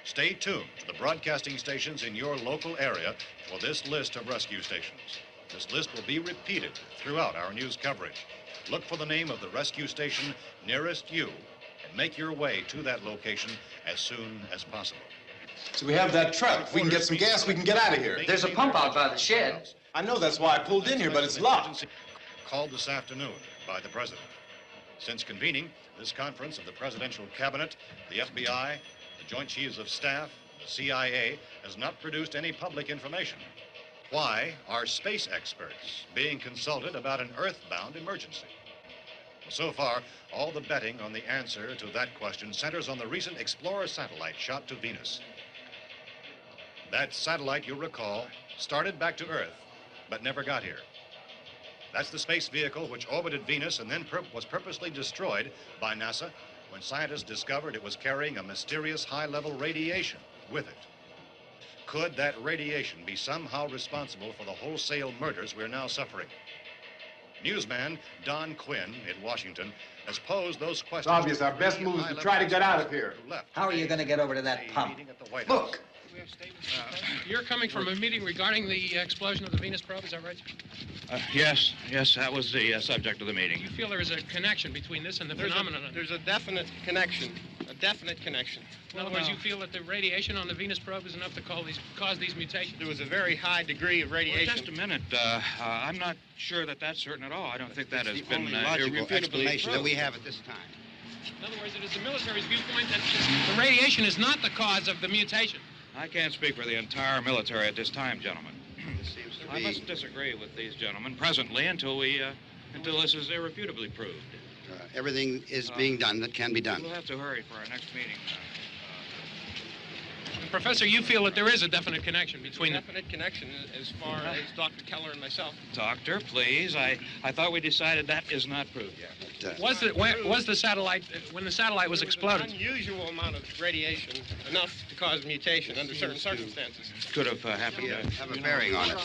Stay tuned to the broadcasting stations in your local area for this list of rescue stations. This list will be repeated throughout our news coverage. Look for the name of the rescue station nearest you and make your way to that location as soon as possible. So we have that truck. If we can get some gas, we can get out of here. There's a pump out by the shed. I know, that's why I pulled in here, but it's locked. Called this afternoon by the president. Since convening this conference of the presidential cabinet, the FBI, the Joint Chiefs of Staff, the CIA has not produced any public information. Why are space experts being consulted about an earthbound emergency? So far, all the betting on the answer to that question centers on the recent Explorer satellite shot to Venus. That satellite, you'll recall, started back to Earth, but never got here. That's the space vehicle which orbited Venus and then was purposely destroyed by NASA when scientists discovered it was carrying a mysterious high-level radiation with it. Could that radiation be somehow responsible for the wholesale murders we're now suffering? Newsman Don Quinn in Washington has posed those questions. It's obvious our best move is to try to get out of here. How are you going to get over to that pump? Look! You're coming from a meeting regarding the explosion of the Venus probe, is that right? Yes, that was the subject of the meeting. You feel there is a connection between this and the phenomenon? There's a definite connection. In other words, you feel that the radiation on the Venus probe is enough to cause these mutations? There was a very high degree of radiation. Well, just a minute. I'm not sure that that's certain at all. I don't think that has been logical explanation that we have at this time. In other words, it is the military's viewpoint that the radiation is not the cause of the mutation. I can't speak for the entire military at this time, gentlemen. I must disagree with these gentlemen presently until this is irrefutably proved. Everything is being done that can be done. We'll have to hurry for our next meeting. Professor, you feel that there is a definite connection between the definite connection as far as Dr. Keller and myself. Doctor, please. I thought we decided that is not proved yet. Was the satellite, when the satellite was exploded? An unusual amount of radiation, enough to cause mutation under certain circumstances. Could have happened. Have a bearing on it.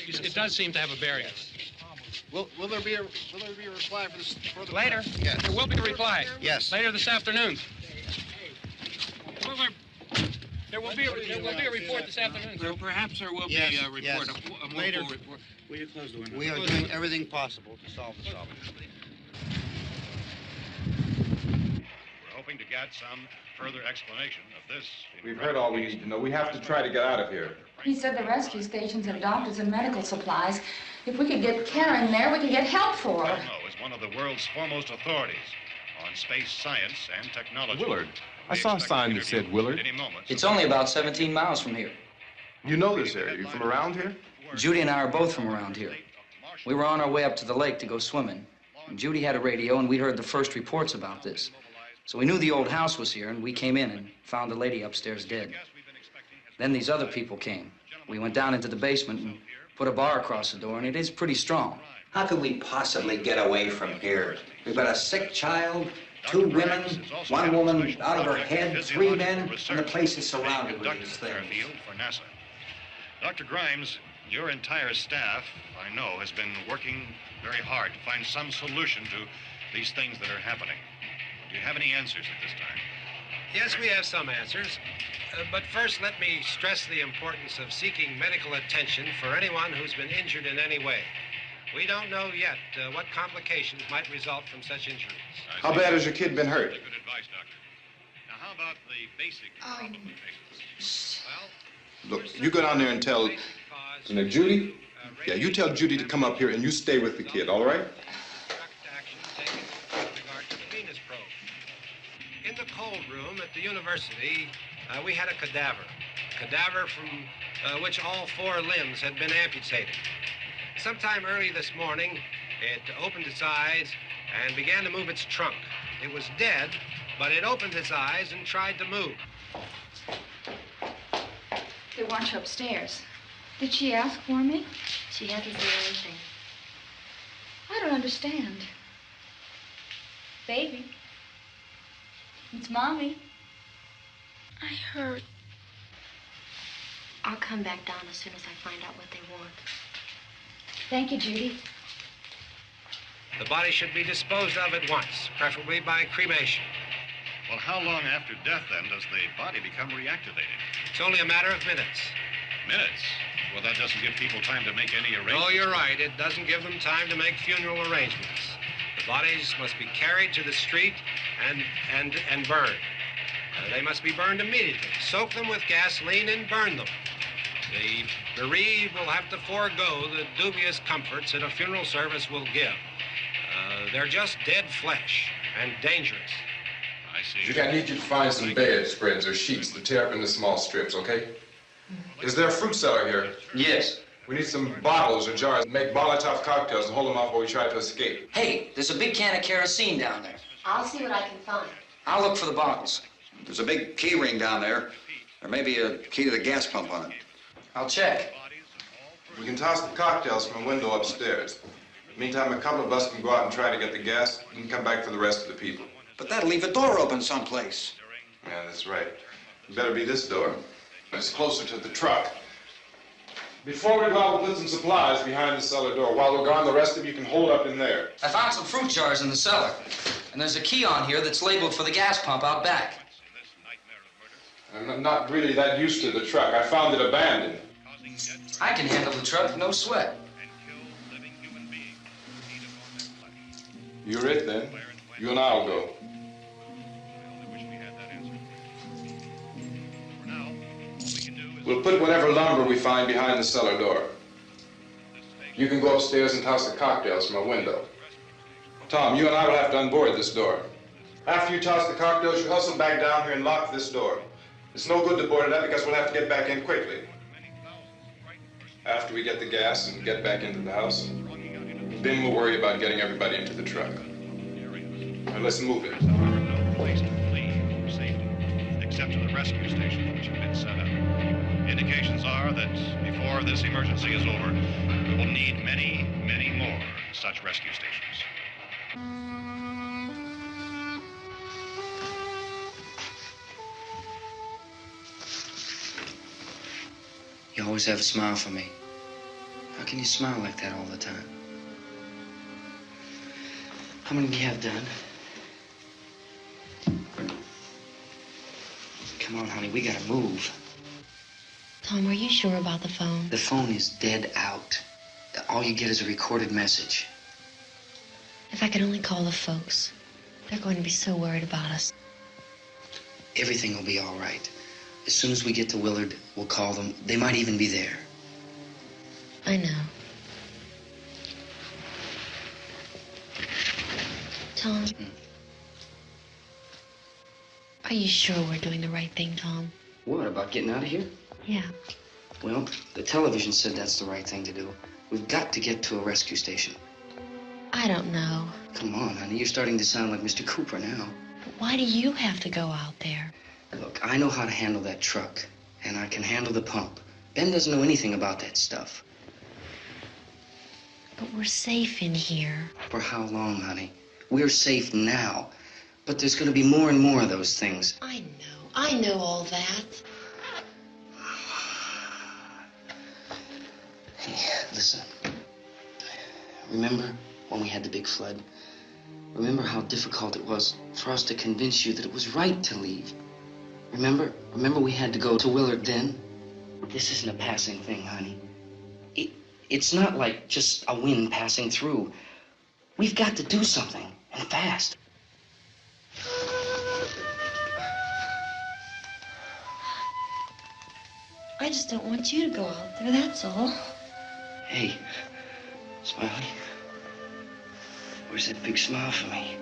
It does seem to have a bearing. Will there be a reply for the later? Yes. There will be a reply. Yes. Later this afternoon. There will be a report this afternoon. Perhaps there will be a report. Yes. A Later. report. Will you close the window? We are doing everything possible to solve the problem. We're hoping to get some further explanation of this. We've heard all we need to know. We have to try to get out of here. He said the rescue stations have doctors and medical supplies. If we could get Kenner in there, we could get help for her. Belmo is one of the world's foremost authorities on space science and technology. Willard. I saw a sign that said Willard. It's only about 17 miles from here. You know this area. You from around here? Judy and I are both from around here. We were on our way up to the lake to go swimming. And Judy had a radio, and we'd heard the first reports about this. So we knew the old house was here, and we came in and found the lady upstairs dead. Then these other people came. We went down into the basement and put a bar across the door, and it is pretty strong. How could we possibly get away from here? We've got a sick child, 2 women, 1 woman out of her head, 3 men, and the place is surrounded with these things. For NASA. Dr. Grimes, your entire staff, I know, has been working very hard to find some solution to these things that are happening. Do you have any answers at this time? Yes, we have some answers. But first, let me stress the importance of seeking medical attention for anyone who's been injured in any way. We don't know yet what complications might result from such injuries. How bad has your kid been hurt? Good advice, Doctor. Now, how about the basic problem of patients? Well, Look, you go down there and tell... Now, Judy? Yeah, you tell Judy to come up here and you stay with the kid, all right? In the cold room at the university, we had a cadaver from which all 4 limbs had been amputated. Sometime early this morning, it opened its eyes and began to move its trunk. It was dead, but it opened its eyes and tried to move. They want you upstairs. Did she ask for me? She hasn't said anything. I don't understand. Baby. It's Mommy. I heard. I'll come back down as soon as I find out what they want. Thank you, Judy. The body should be disposed of at once, preferably by cremation. Well, how long after death, then, does the body become reactivated? It's only a matter of minutes. Minutes? Well, that doesn't give people time to make any arrangements. Oh, you're right. It doesn't give them time to make funeral arrangements. The bodies must be carried to the street and burned. They must be burned immediately. Soak them with gasoline and burn them. The bereaved will have to forego the dubious comforts that a funeral service will give. They're just dead flesh and dangerous. I see. Judy, I need you to find some bedspreads or sheets to tear up into small strips, okay? Is there a fruit cellar here? Yes. We need some bottles or jars. Make Molotov cocktails and hold them off while we try to escape. Hey, there's a big can of kerosene down there. I'll see what I can find. I'll look for the bottles. There's a big key ring down there. There may be a key to the gas pump on it. I'll check. We can toss the cocktails from a window upstairs. Meantime, a couple of us can go out and try to get the gas and come back for the rest of the people. But that'll leave a door open someplace. Yeah, that's right. It better be this door. It's closer to the truck. Before we go out, we'll put some supplies behind the cellar door. While we're gone, the rest of you can hold up in there. I found some fruit jars in the cellar. And there's a key on here that's labeled for the gas pump out back. I'm not really that used to the truck. I found it abandoned. I can handle the truck, no sweat. You're it, then. You and I'll go. We'll put whatever lumber we find behind the cellar door. You can go upstairs and toss the cocktails from a window. Tom, you and I will have to unboard this door. After you toss the cocktails, you hustle back down here and lock this door. It's no good to board it up because we'll have to get back in quickly. After we get the gas and get back into the house, then we'll worry about getting everybody into the truck. Now let's move it. No place to flee for safety, except to the rescue stations which have been set up. Indications are that before this emergency is over, we will need many, many more such rescue stations. You always have a smile for me. How can you smile like that all the time? How many do you have done? Come on, honey, we gotta move. Tom, are you sure about the phone? The phone is dead out. All you get is a recorded message. If I could only call the folks. They're going to be so worried about us. Everything will be all right. As soon as we get to Willard, we'll call them. They might even be there. I know. Tom? Are you sure we're doing the right thing, Tom? What, about getting out of here? Yeah. Well, the television said that's the right thing to do. We've got to get to a rescue station. I don't know. Come on, honey, you're starting to sound like Mr. Cooper now. But why do you have to go out there? Look, I know how to handle that truck, and I can handle the pump. Ben doesn't know anything about that stuff. But we're safe in here. For how long, honey? We're safe now, but there's going to be more and more of those things. I know all that. Hey, listen. Remember when we had the big flood? Remember how difficult it was for us to convince you that it was right to leave? Remember we had to go to Willard then? This isn't a passing thing, honey. It's not like just a wind passing through. We've got to do something, and fast. I just don't want you to go out there, that's all. Hey, Smiley. Where's that big smile for me?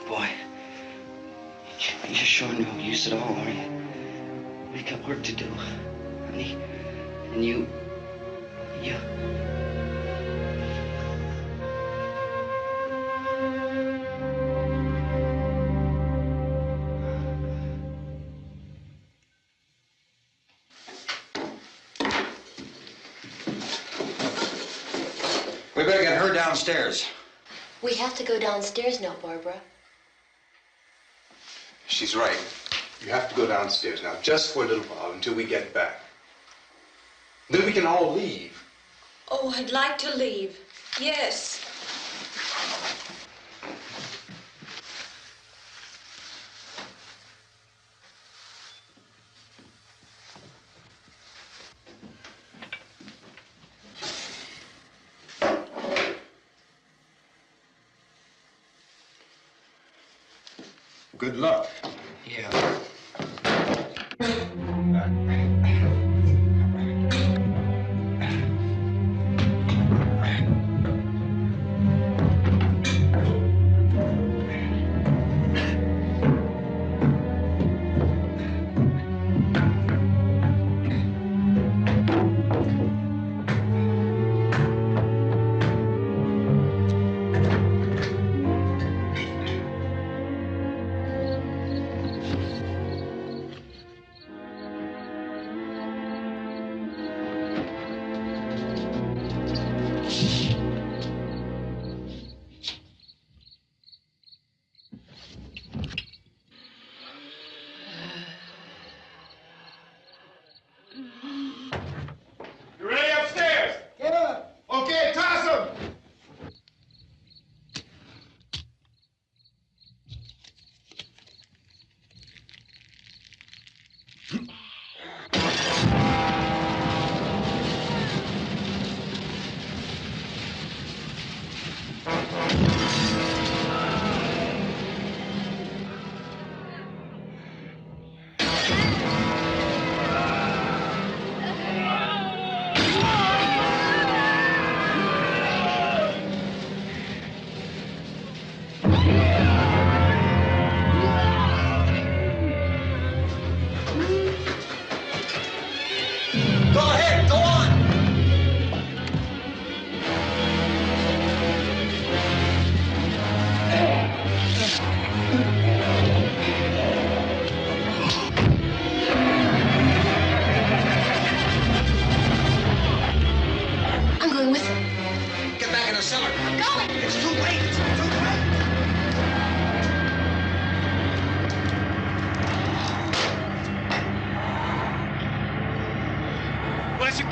Boy, you're sure no use at all, aren't you? We've got work to do, honey. And you... We better get her downstairs. We have to go downstairs now, Barbara. She's right. You have to go downstairs now, just for a little while, until we get back. Then we can all leave. Oh, I'd like to leave. Yes. Good luck. Yeah.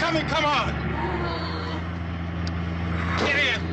coming, come on! Get in!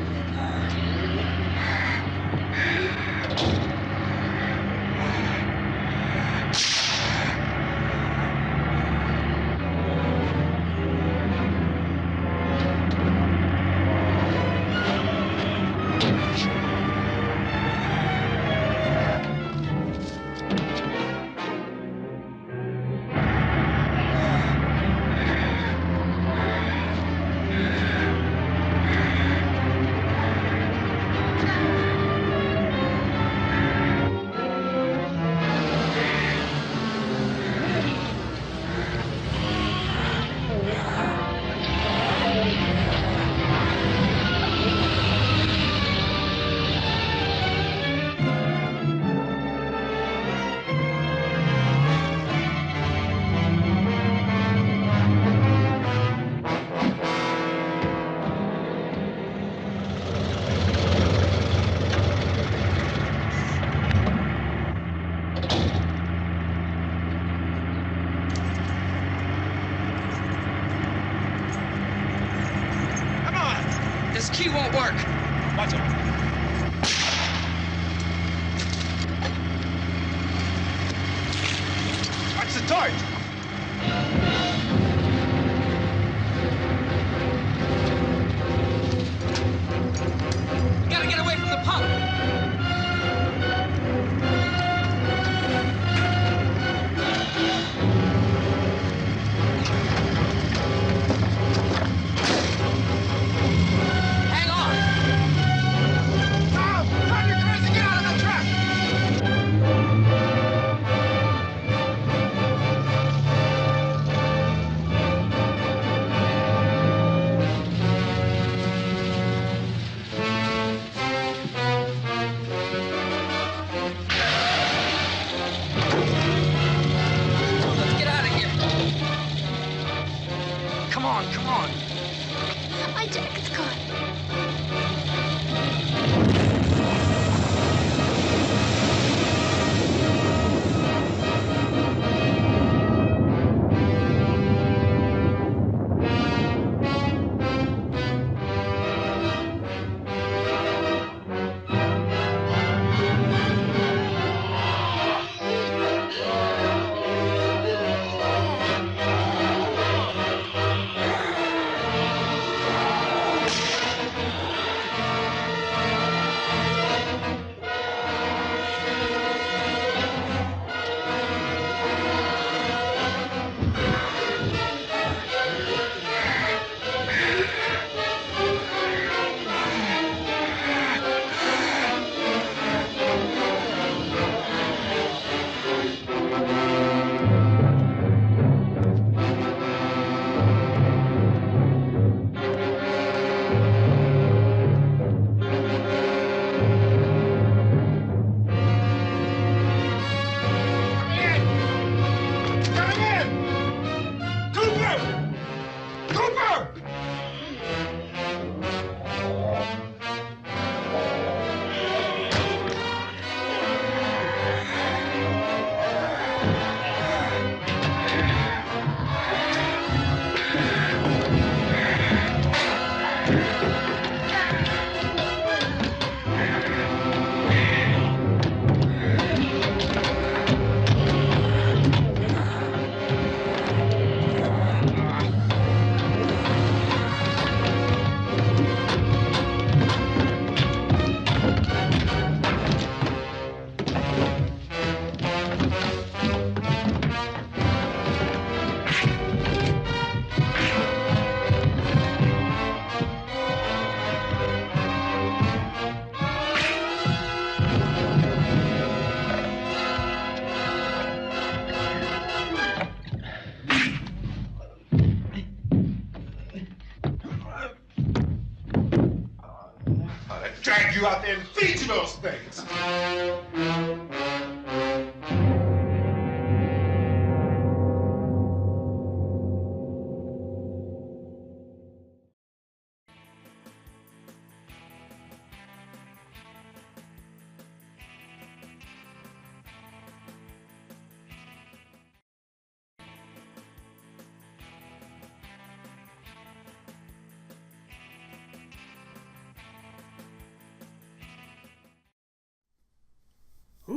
This key won't work. Watch it. Watch the torch. We gotta get away from the pump. Come on. My jacket's caught. Drag you out there and feed you those things.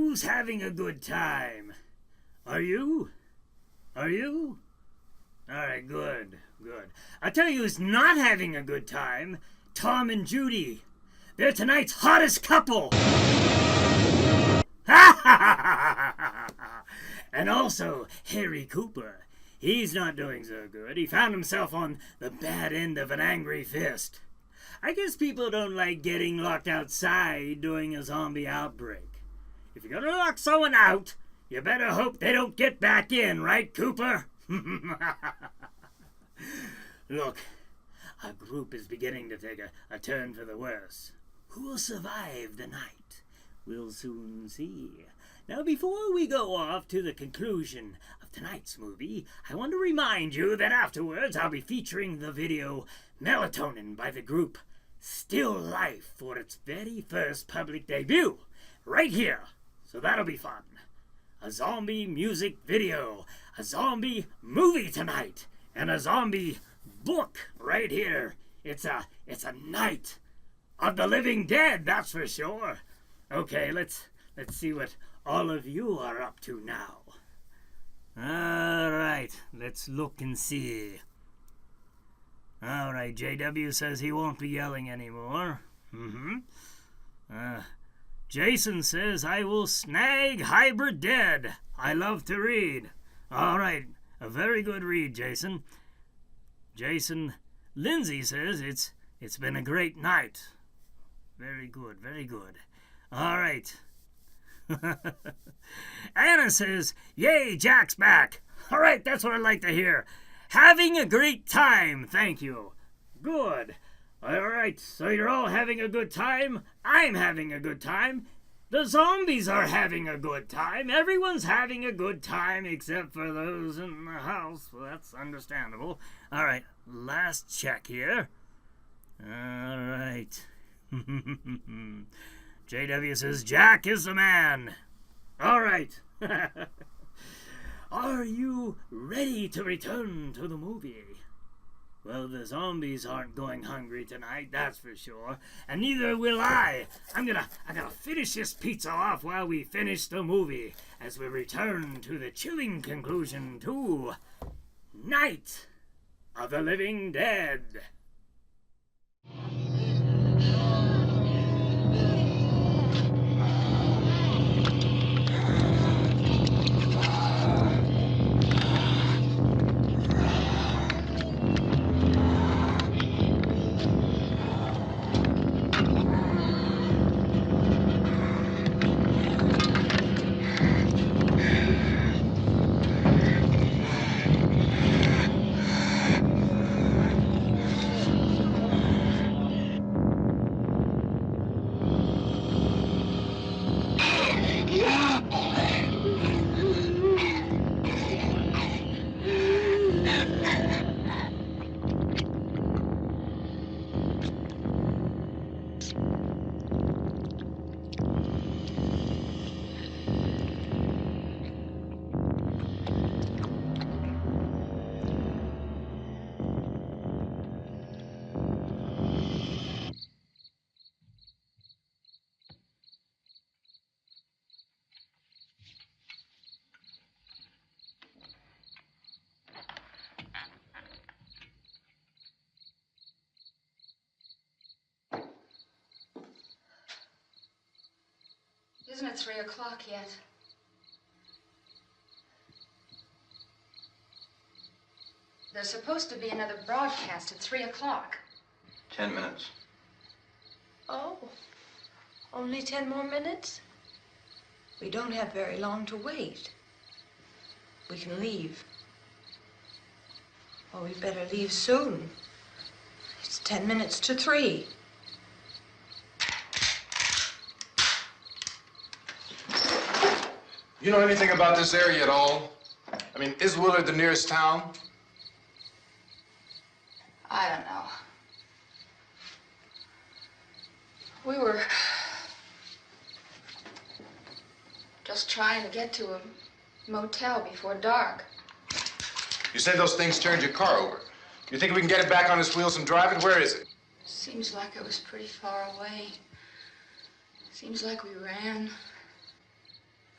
Who's having a good time? Are you? Are you? All right, good, good. I'll tell you who's not having a good time. Tom and Judy. They're tonight's hottest couple. And also, Harry Cooper. He's not doing so good. He found himself on the bad end of an angry fist. I guess people don't like getting locked outside during a zombie outbreak. If you're gonna lock someone out, you better hope they don't get back in, right, Cooper? Look, our group is beginning to take a turn for the worse. Who will survive the night? We'll soon see. Now, before we go off to the conclusion of tonight's movie, I want to remind you that afterwards I'll be featuring the video Melatonin by the group Still Life for its very first public debut, right here. So that'll be fun. A zombie music video, a zombie movie tonight, and a zombie book right here. It's a night of the living dead, that's for sure. Okay, let's see what all of you are up to now. All right, let's look and see. All right, JW says he won't be yelling anymore. Jason says, I will snag Hybrid Dead. I love to read. All right, a very good read, Jason. Jason Lindsay says, it's been a great night. Very good, very good. All right. Anna says, yay, Jack's back. All right, that's what I like to hear. Having a great time, thank you. Good. All right, so you're all having a good time. I'm having a good time. The zombies are having a good time. Everyone's having a good time except for those in the house. Well, that's understandable. All right, last check here. All right. JW says, Jack is the man. All right. Are you ready to return to the movie? Well, the zombies aren't going hungry tonight, that's for sure. And neither will I. I gotta finish this pizza off while we finish the movie, as we return to the chilling conclusion to Night of the Living Dead. Isn't it 3 o'clock yet? There's supposed to be another broadcast at 3 o'clock. 10 minutes. Oh, only 10 more minutes? We don't have very long to wait. We can leave. Oh, we better leave soon. It's 10 minutes to 3. You know anything about this area at all? I mean, is Willard the nearest town? I don't know. We were just trying to get to a motel before dark. You say those things turned your car over. You think we can get it back on its wheels and drive it? Where is it? Seems like it was pretty far away. Seems like we ran.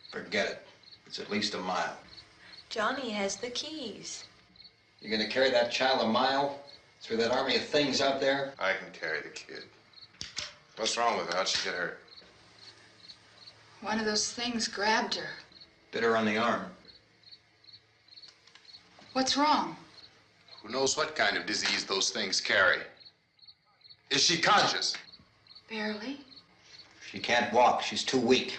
Forget it. It's at least a mile. Johnny has the keys. You're gonna carry that child a mile through that army of things out there? I can carry the kid. What's wrong with her? How'd she get hurt? One of those things grabbed her. Bit her on the arm. What's wrong? Who knows what kind of disease those things carry? Is she conscious? Barely. She can't walk. She's too weak.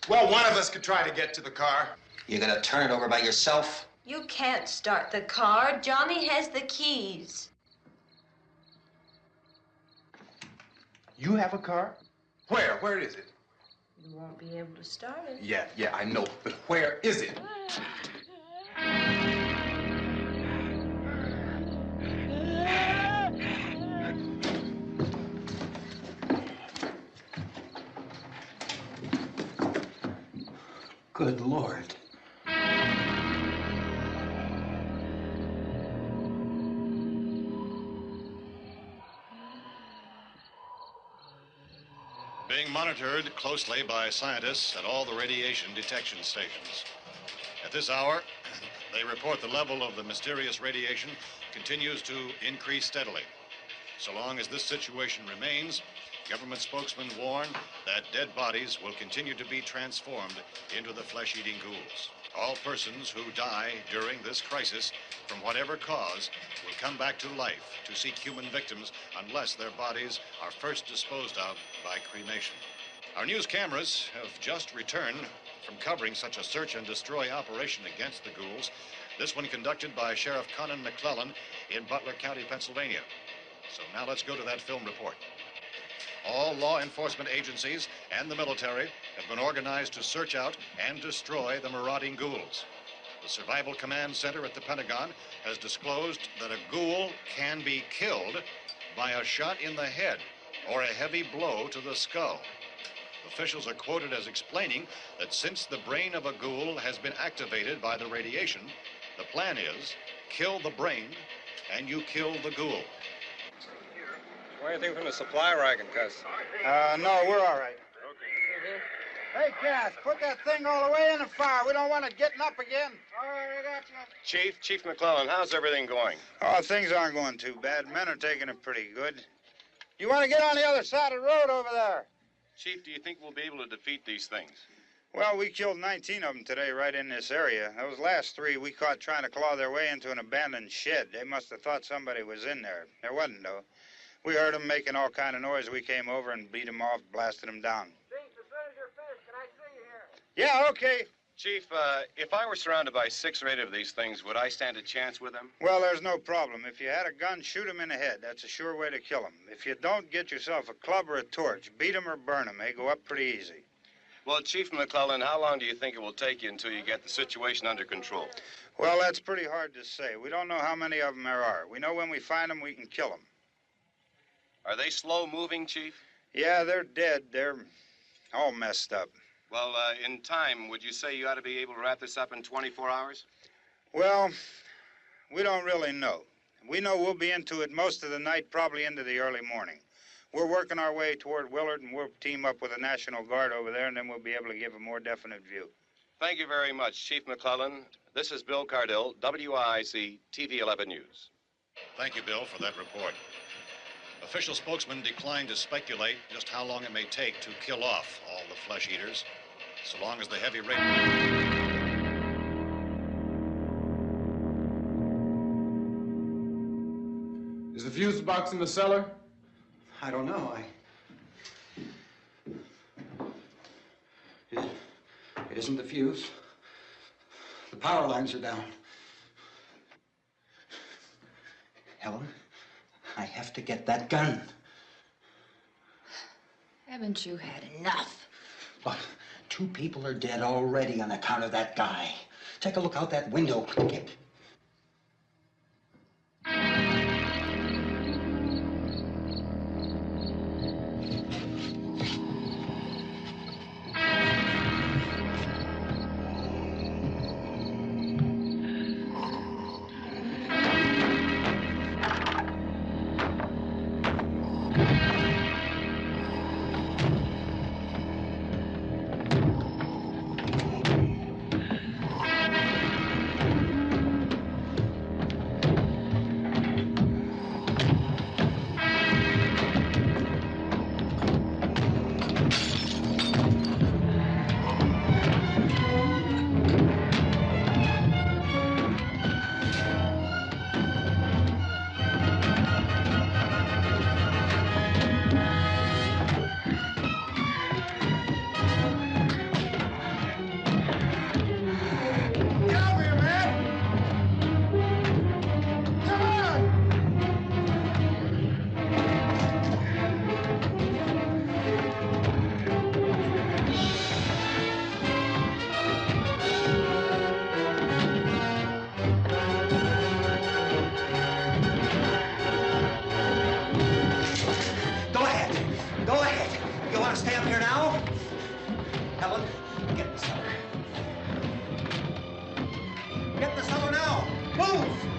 Well, one of us could try to get to the car. You gonna turn it over by yourself? You can't start the car. Johnny has the keys. You have a car? Where? Where is it? You won't be able to start it. Yeah, I know. But where is it? Good Lord. Being monitored closely by scientists at all the radiation detection stations. At this hour, they report the level of the mysterious radiation continues to increase steadily. So long as this situation remains, government spokesmen warn that dead bodies will continue to be transformed into the flesh-eating ghouls. All persons who die during this crisis, from whatever cause, will come back to life to seek human victims unless their bodies are first disposed of by cremation. Our news cameras have just returned from covering such a search and destroy operation against the ghouls, this one conducted by Sheriff Conan McClellan in Butler County, Pennsylvania. So now let's go to that film report. All law enforcement agencies and the military have been organized to search out and destroy the marauding ghouls. The Survival Command Center at the Pentagon has disclosed that a ghoul can be killed by a shot in the head or a heavy blow to the skull. Officials are quoted as explaining that since the brain of a ghoul has been activated by the radiation, the plan is kill the brain and you kill the ghoul. Anything from the supply wagon, Cuz? No, we're all right. Hey, Cass, put that thing all the way in the fire. We don't want it getting up again. All right, I got you. Chief McClellan, how's everything going? Oh, things aren't going too bad. Men are taking it pretty good. You want to get on the other side of the road over there? Chief, do you think we'll be able to defeat these things? Well, we killed 19 of them today right in this area. Those last 3 we caught trying to claw their way into an abandoned shed. They must have thought somebody was in there. There wasn't, though. We heard them making all kind of noise. We came over and beat them off, blasted them down. Chief, as soon as you're finished, can I see you here? Yeah, okay. Chief, if I were surrounded by 6 or 8 of these things, would I stand a chance with them? Well, there's no problem. If you had a gun, shoot them in the head. That's a sure way to kill them. If you don't, get yourself a club or a torch. Beat them or burn them. They go up pretty easy. Well, Chief McClellan, how long do you think it will take you until you get the situation under control? Well, that's pretty hard to say. We don't know how many of them there are. We know when we find them, we can kill them. Are they slow-moving, Chief? Yeah, they're dead. They're all messed up. Well, in time, would you say you ought to be able to wrap this up in 24 hours? Well, we don't really know. We know we'll be into it most of the night, probably into the early morning. We're working our way toward Willard, and we'll team up with the National Guard over there, and then we'll be able to give a more definite view. Thank you very much, Chief McClellan. This is Bill Cardill, WIC TV 11 News. Thank you, Bill, for that report. Official spokesmen declined to speculate just how long it may take to kill off all the flesh eaters, so long as the heavy rain... Is the fuse box in the cellar? I don't know. It isn't the fuse. The power lines are down. Helen, I have to get that gun. Haven't you had enough? Look, 2 people are dead already on account of that guy. Take a look out that window. Get... now. Helen, get the cellar. Get the cellar now. Move!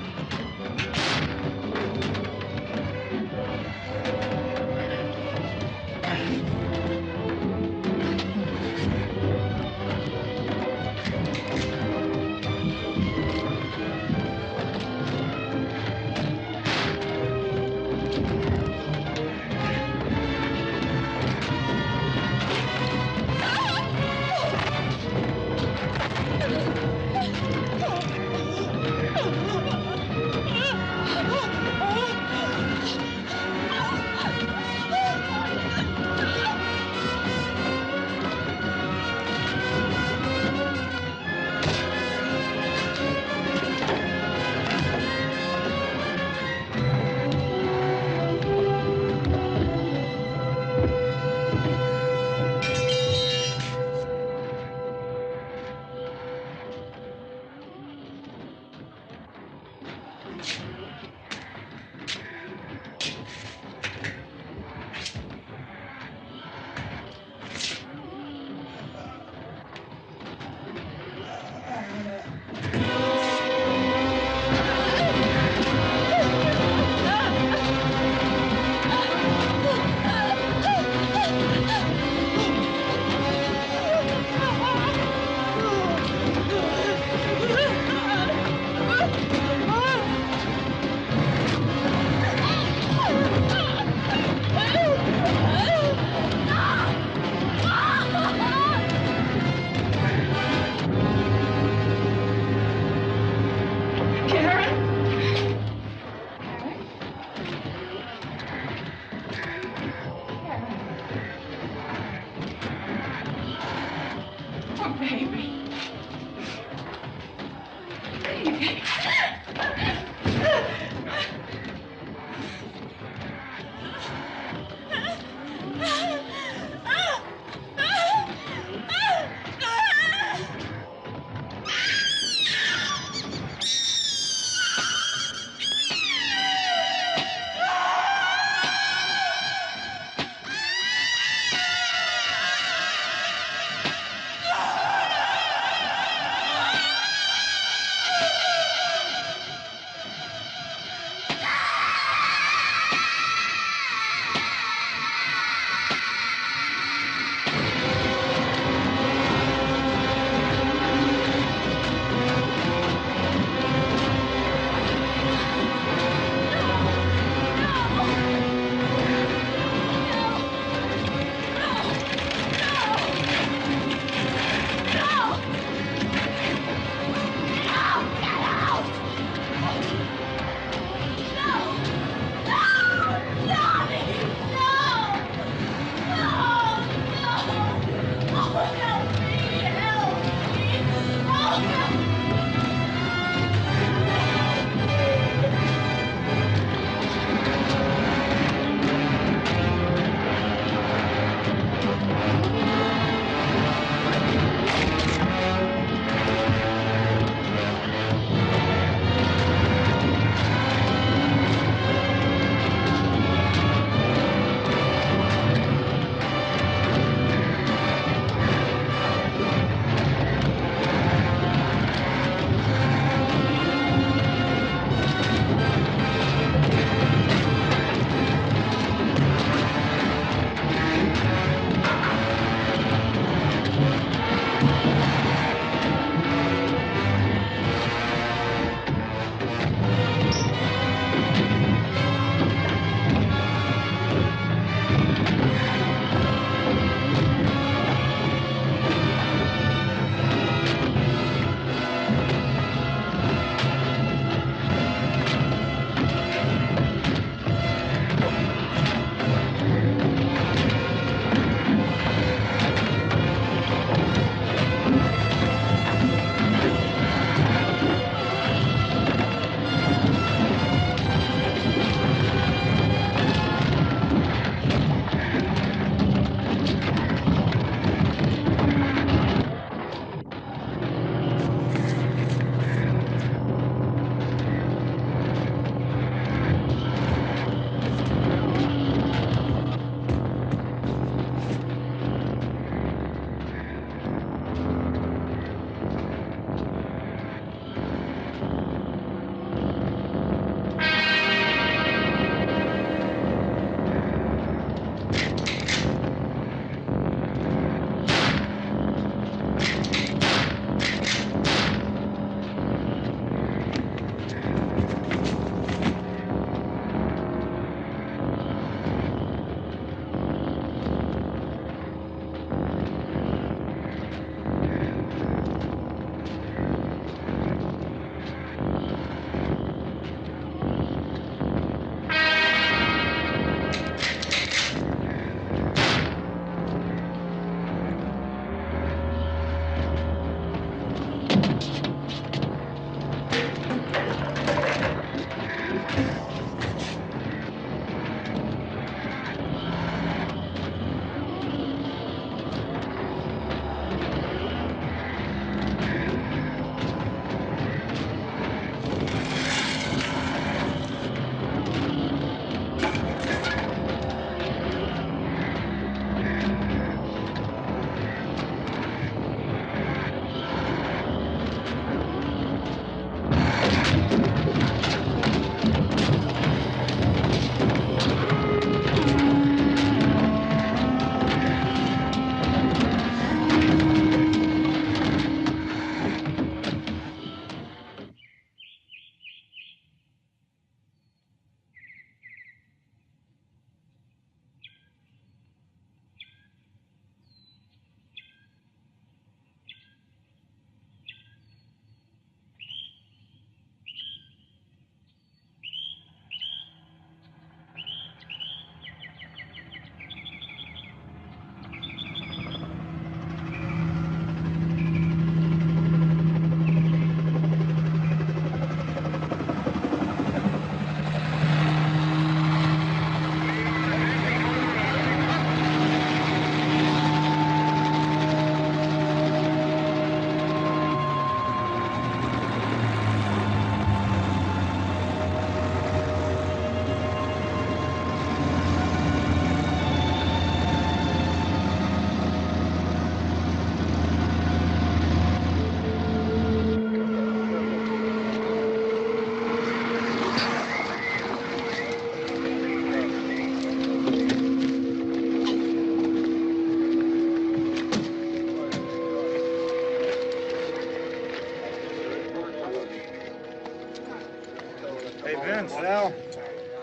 Well,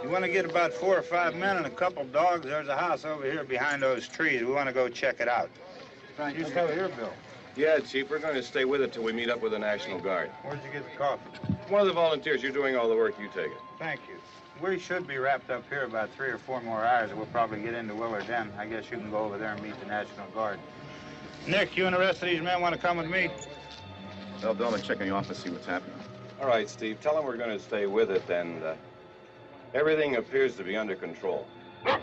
you want to get about 4 or 5 men and a couple dogs. There's a house over here behind those trees. We want to go check it out. You still here, Bill? Yeah, Chief, we're going to stay with it till we meet up with the National Guard. Where'd you get the coffee? One of the volunteers. You're doing all the work. You take it. Thank you. We should be wrapped up here about 3 or 4 more hours. We'll probably get into Willard then. I guess you can go over there and meet the National Guard. Nick, you and the rest of these men want to come with me? Tell Bill to check in the office, see what's happening. All right, Steve. Tell him we're going to stay with it, and everything appears to be under control. We're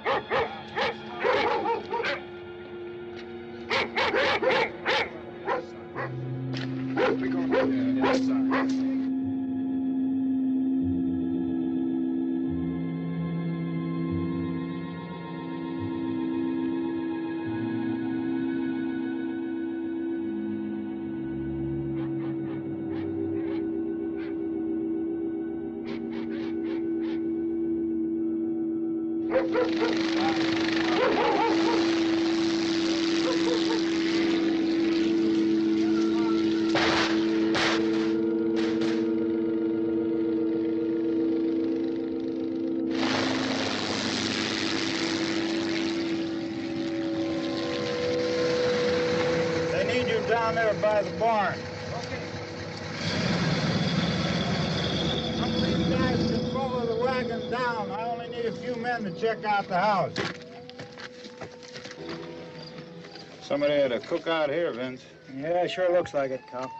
going inside. Down there by the barn. Okay. Some of these guys can follow the wagon down. I only need a few men to check out the house. Somebody had a cookout here, Vince. Yeah, it sure looks like it, Cop.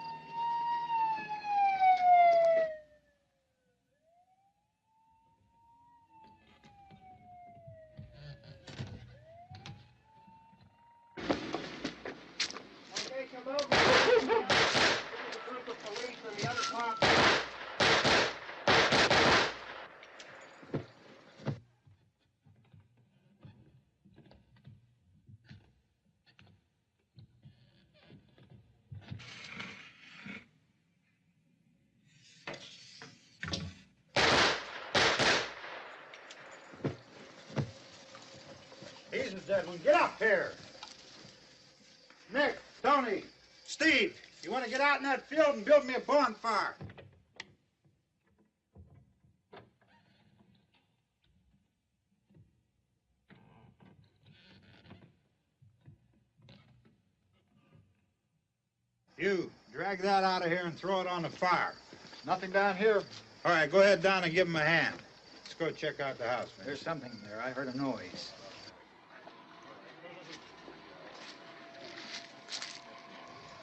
He's a dead one. Get up here. Nick, Tony, Steve, you want to get out in that field and build me a bonfire? You, drag that out of here and throw it on the fire. Nothing down here. All right, go ahead down and give him a hand. Let's go check out the house, man. There's something there. I heard a noise.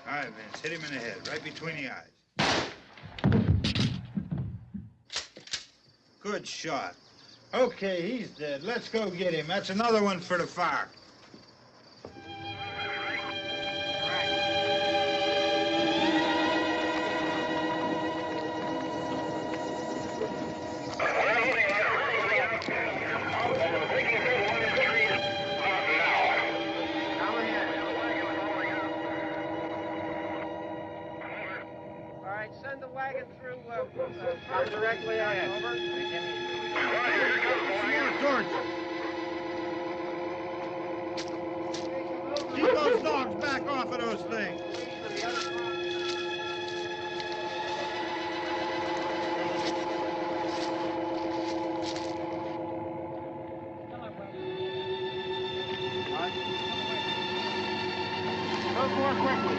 All right, Vince, hit him in the head, right between the eyes. Good shot. Okay, he's dead. Let's go get him. That's another one for the fire. Send the wagon through directly on over. Keep those dogs back off of those things. Go more quickly.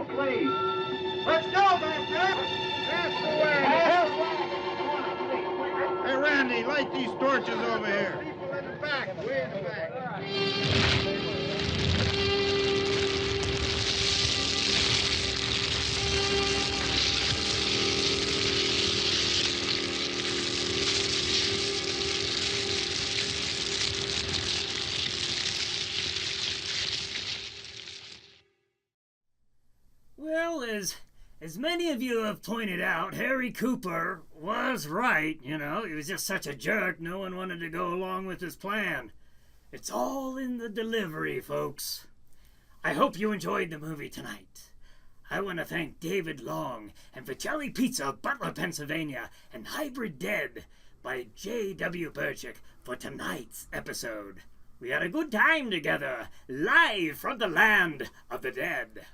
Please. Let's go back there. That's the way. Hey, Randy, light these torches over here. People in the back, way in the back. Well, as many of you have pointed out, Harry Cooper was right, you know. He was just such a jerk, no one wanted to go along with his plan. It's all in the delivery, folks. I hope you enjoyed the movie tonight. I want to thank David Long and Vocelli Pizza of Butler, Pennsylvania, and Hybrid Dead by JW Burchick for tonight's episode. We had a good time together, live from the land of the dead.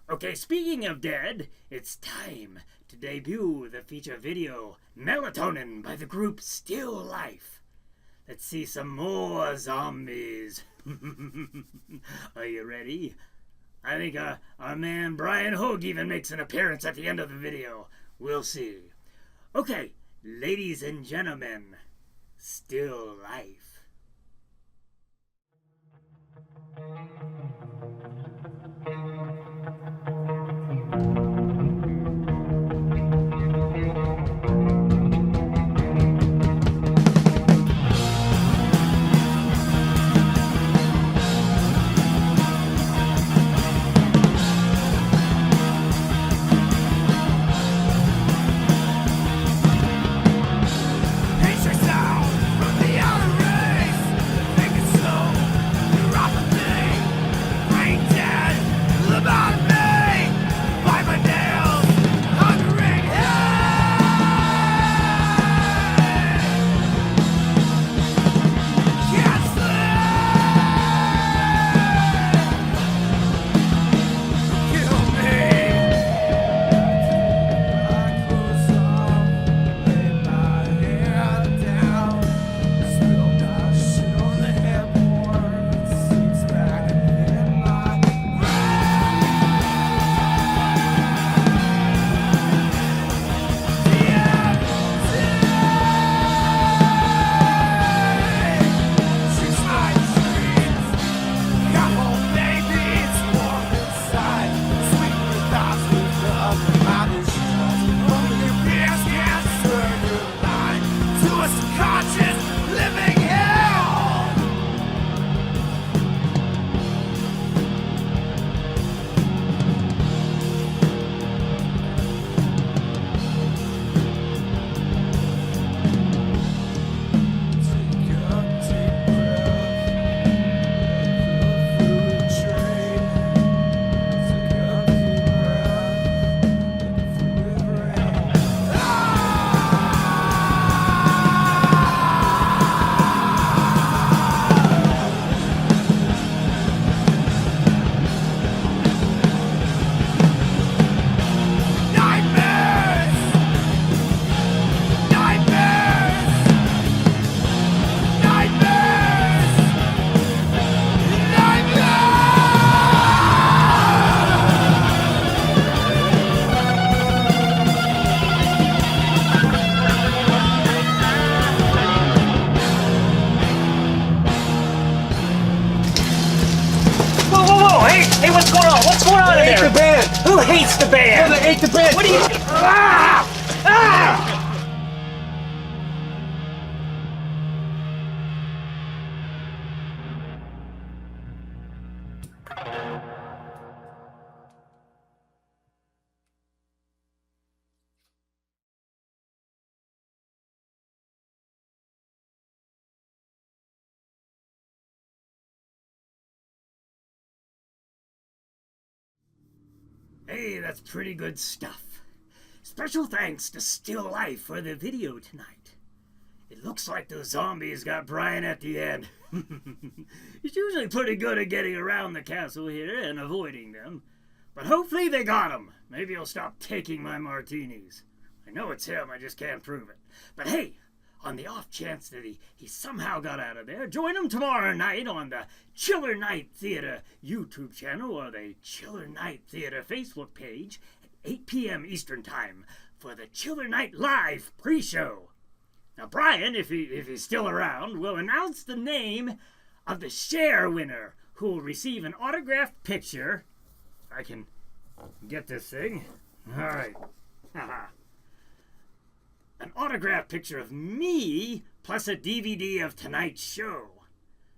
Okay, speaking of dead, it's time to debut the feature video, Melatonin, by the group Still Life. Let's see some more zombies. Are you ready? I think our man Brian Hogue even makes an appearance at the end of the video. We'll see. Okay, ladies and gentlemen, Still Life. Hey, what's going on? What's going on in there? They hate the band. Who hates the band? No, they hate the band. What are you... Ah! Ah! Hey, that's pretty good stuff. Special thanks to Still Life for the video tonight. It looks like those zombies got Brian at the end. He's usually pretty good at getting around the castle here and avoiding them. But hopefully they got him. Maybe he'll stop taking my martinis. I know it's him, I just can't prove it. But hey, on the off chance that he somehow got out of there, join him tomorrow night on the Chiller Night Theater YouTube channel or the Chiller Night Theater Facebook page at 8 p.m. Eastern Time for the Chiller Night Live pre-show. Now Brian, if he's still around, will announce the name of the share winner who will receive an autographed picture. If I can get this thing. All right. Haha. An autographed picture of me, plus a DVD of tonight's show.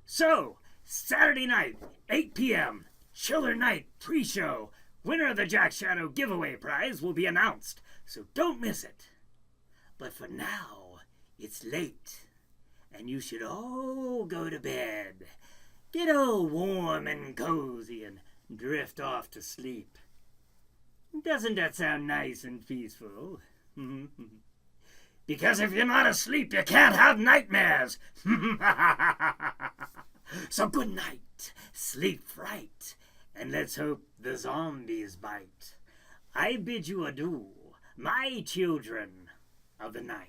So, Saturday night, 8 p.m., Chiller Night pre-show. winner of the Jack Shadow giveaway prize will be announced, so don't miss it. But for now, it's late, and you should all go to bed. Get all warm and cozy and drift off to sleep. Doesn't that sound nice and peaceful? Because if you're not asleep, you can't have nightmares. So good night, sleep fright, and let's hope the zombies bite. I bid you adieu, my children of the night.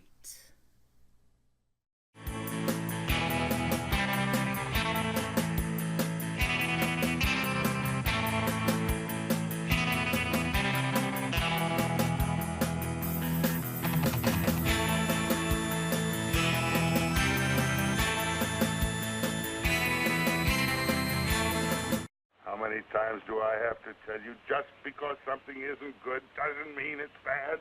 How many times do I have to tell you, just because something isn't good doesn't mean it's bad?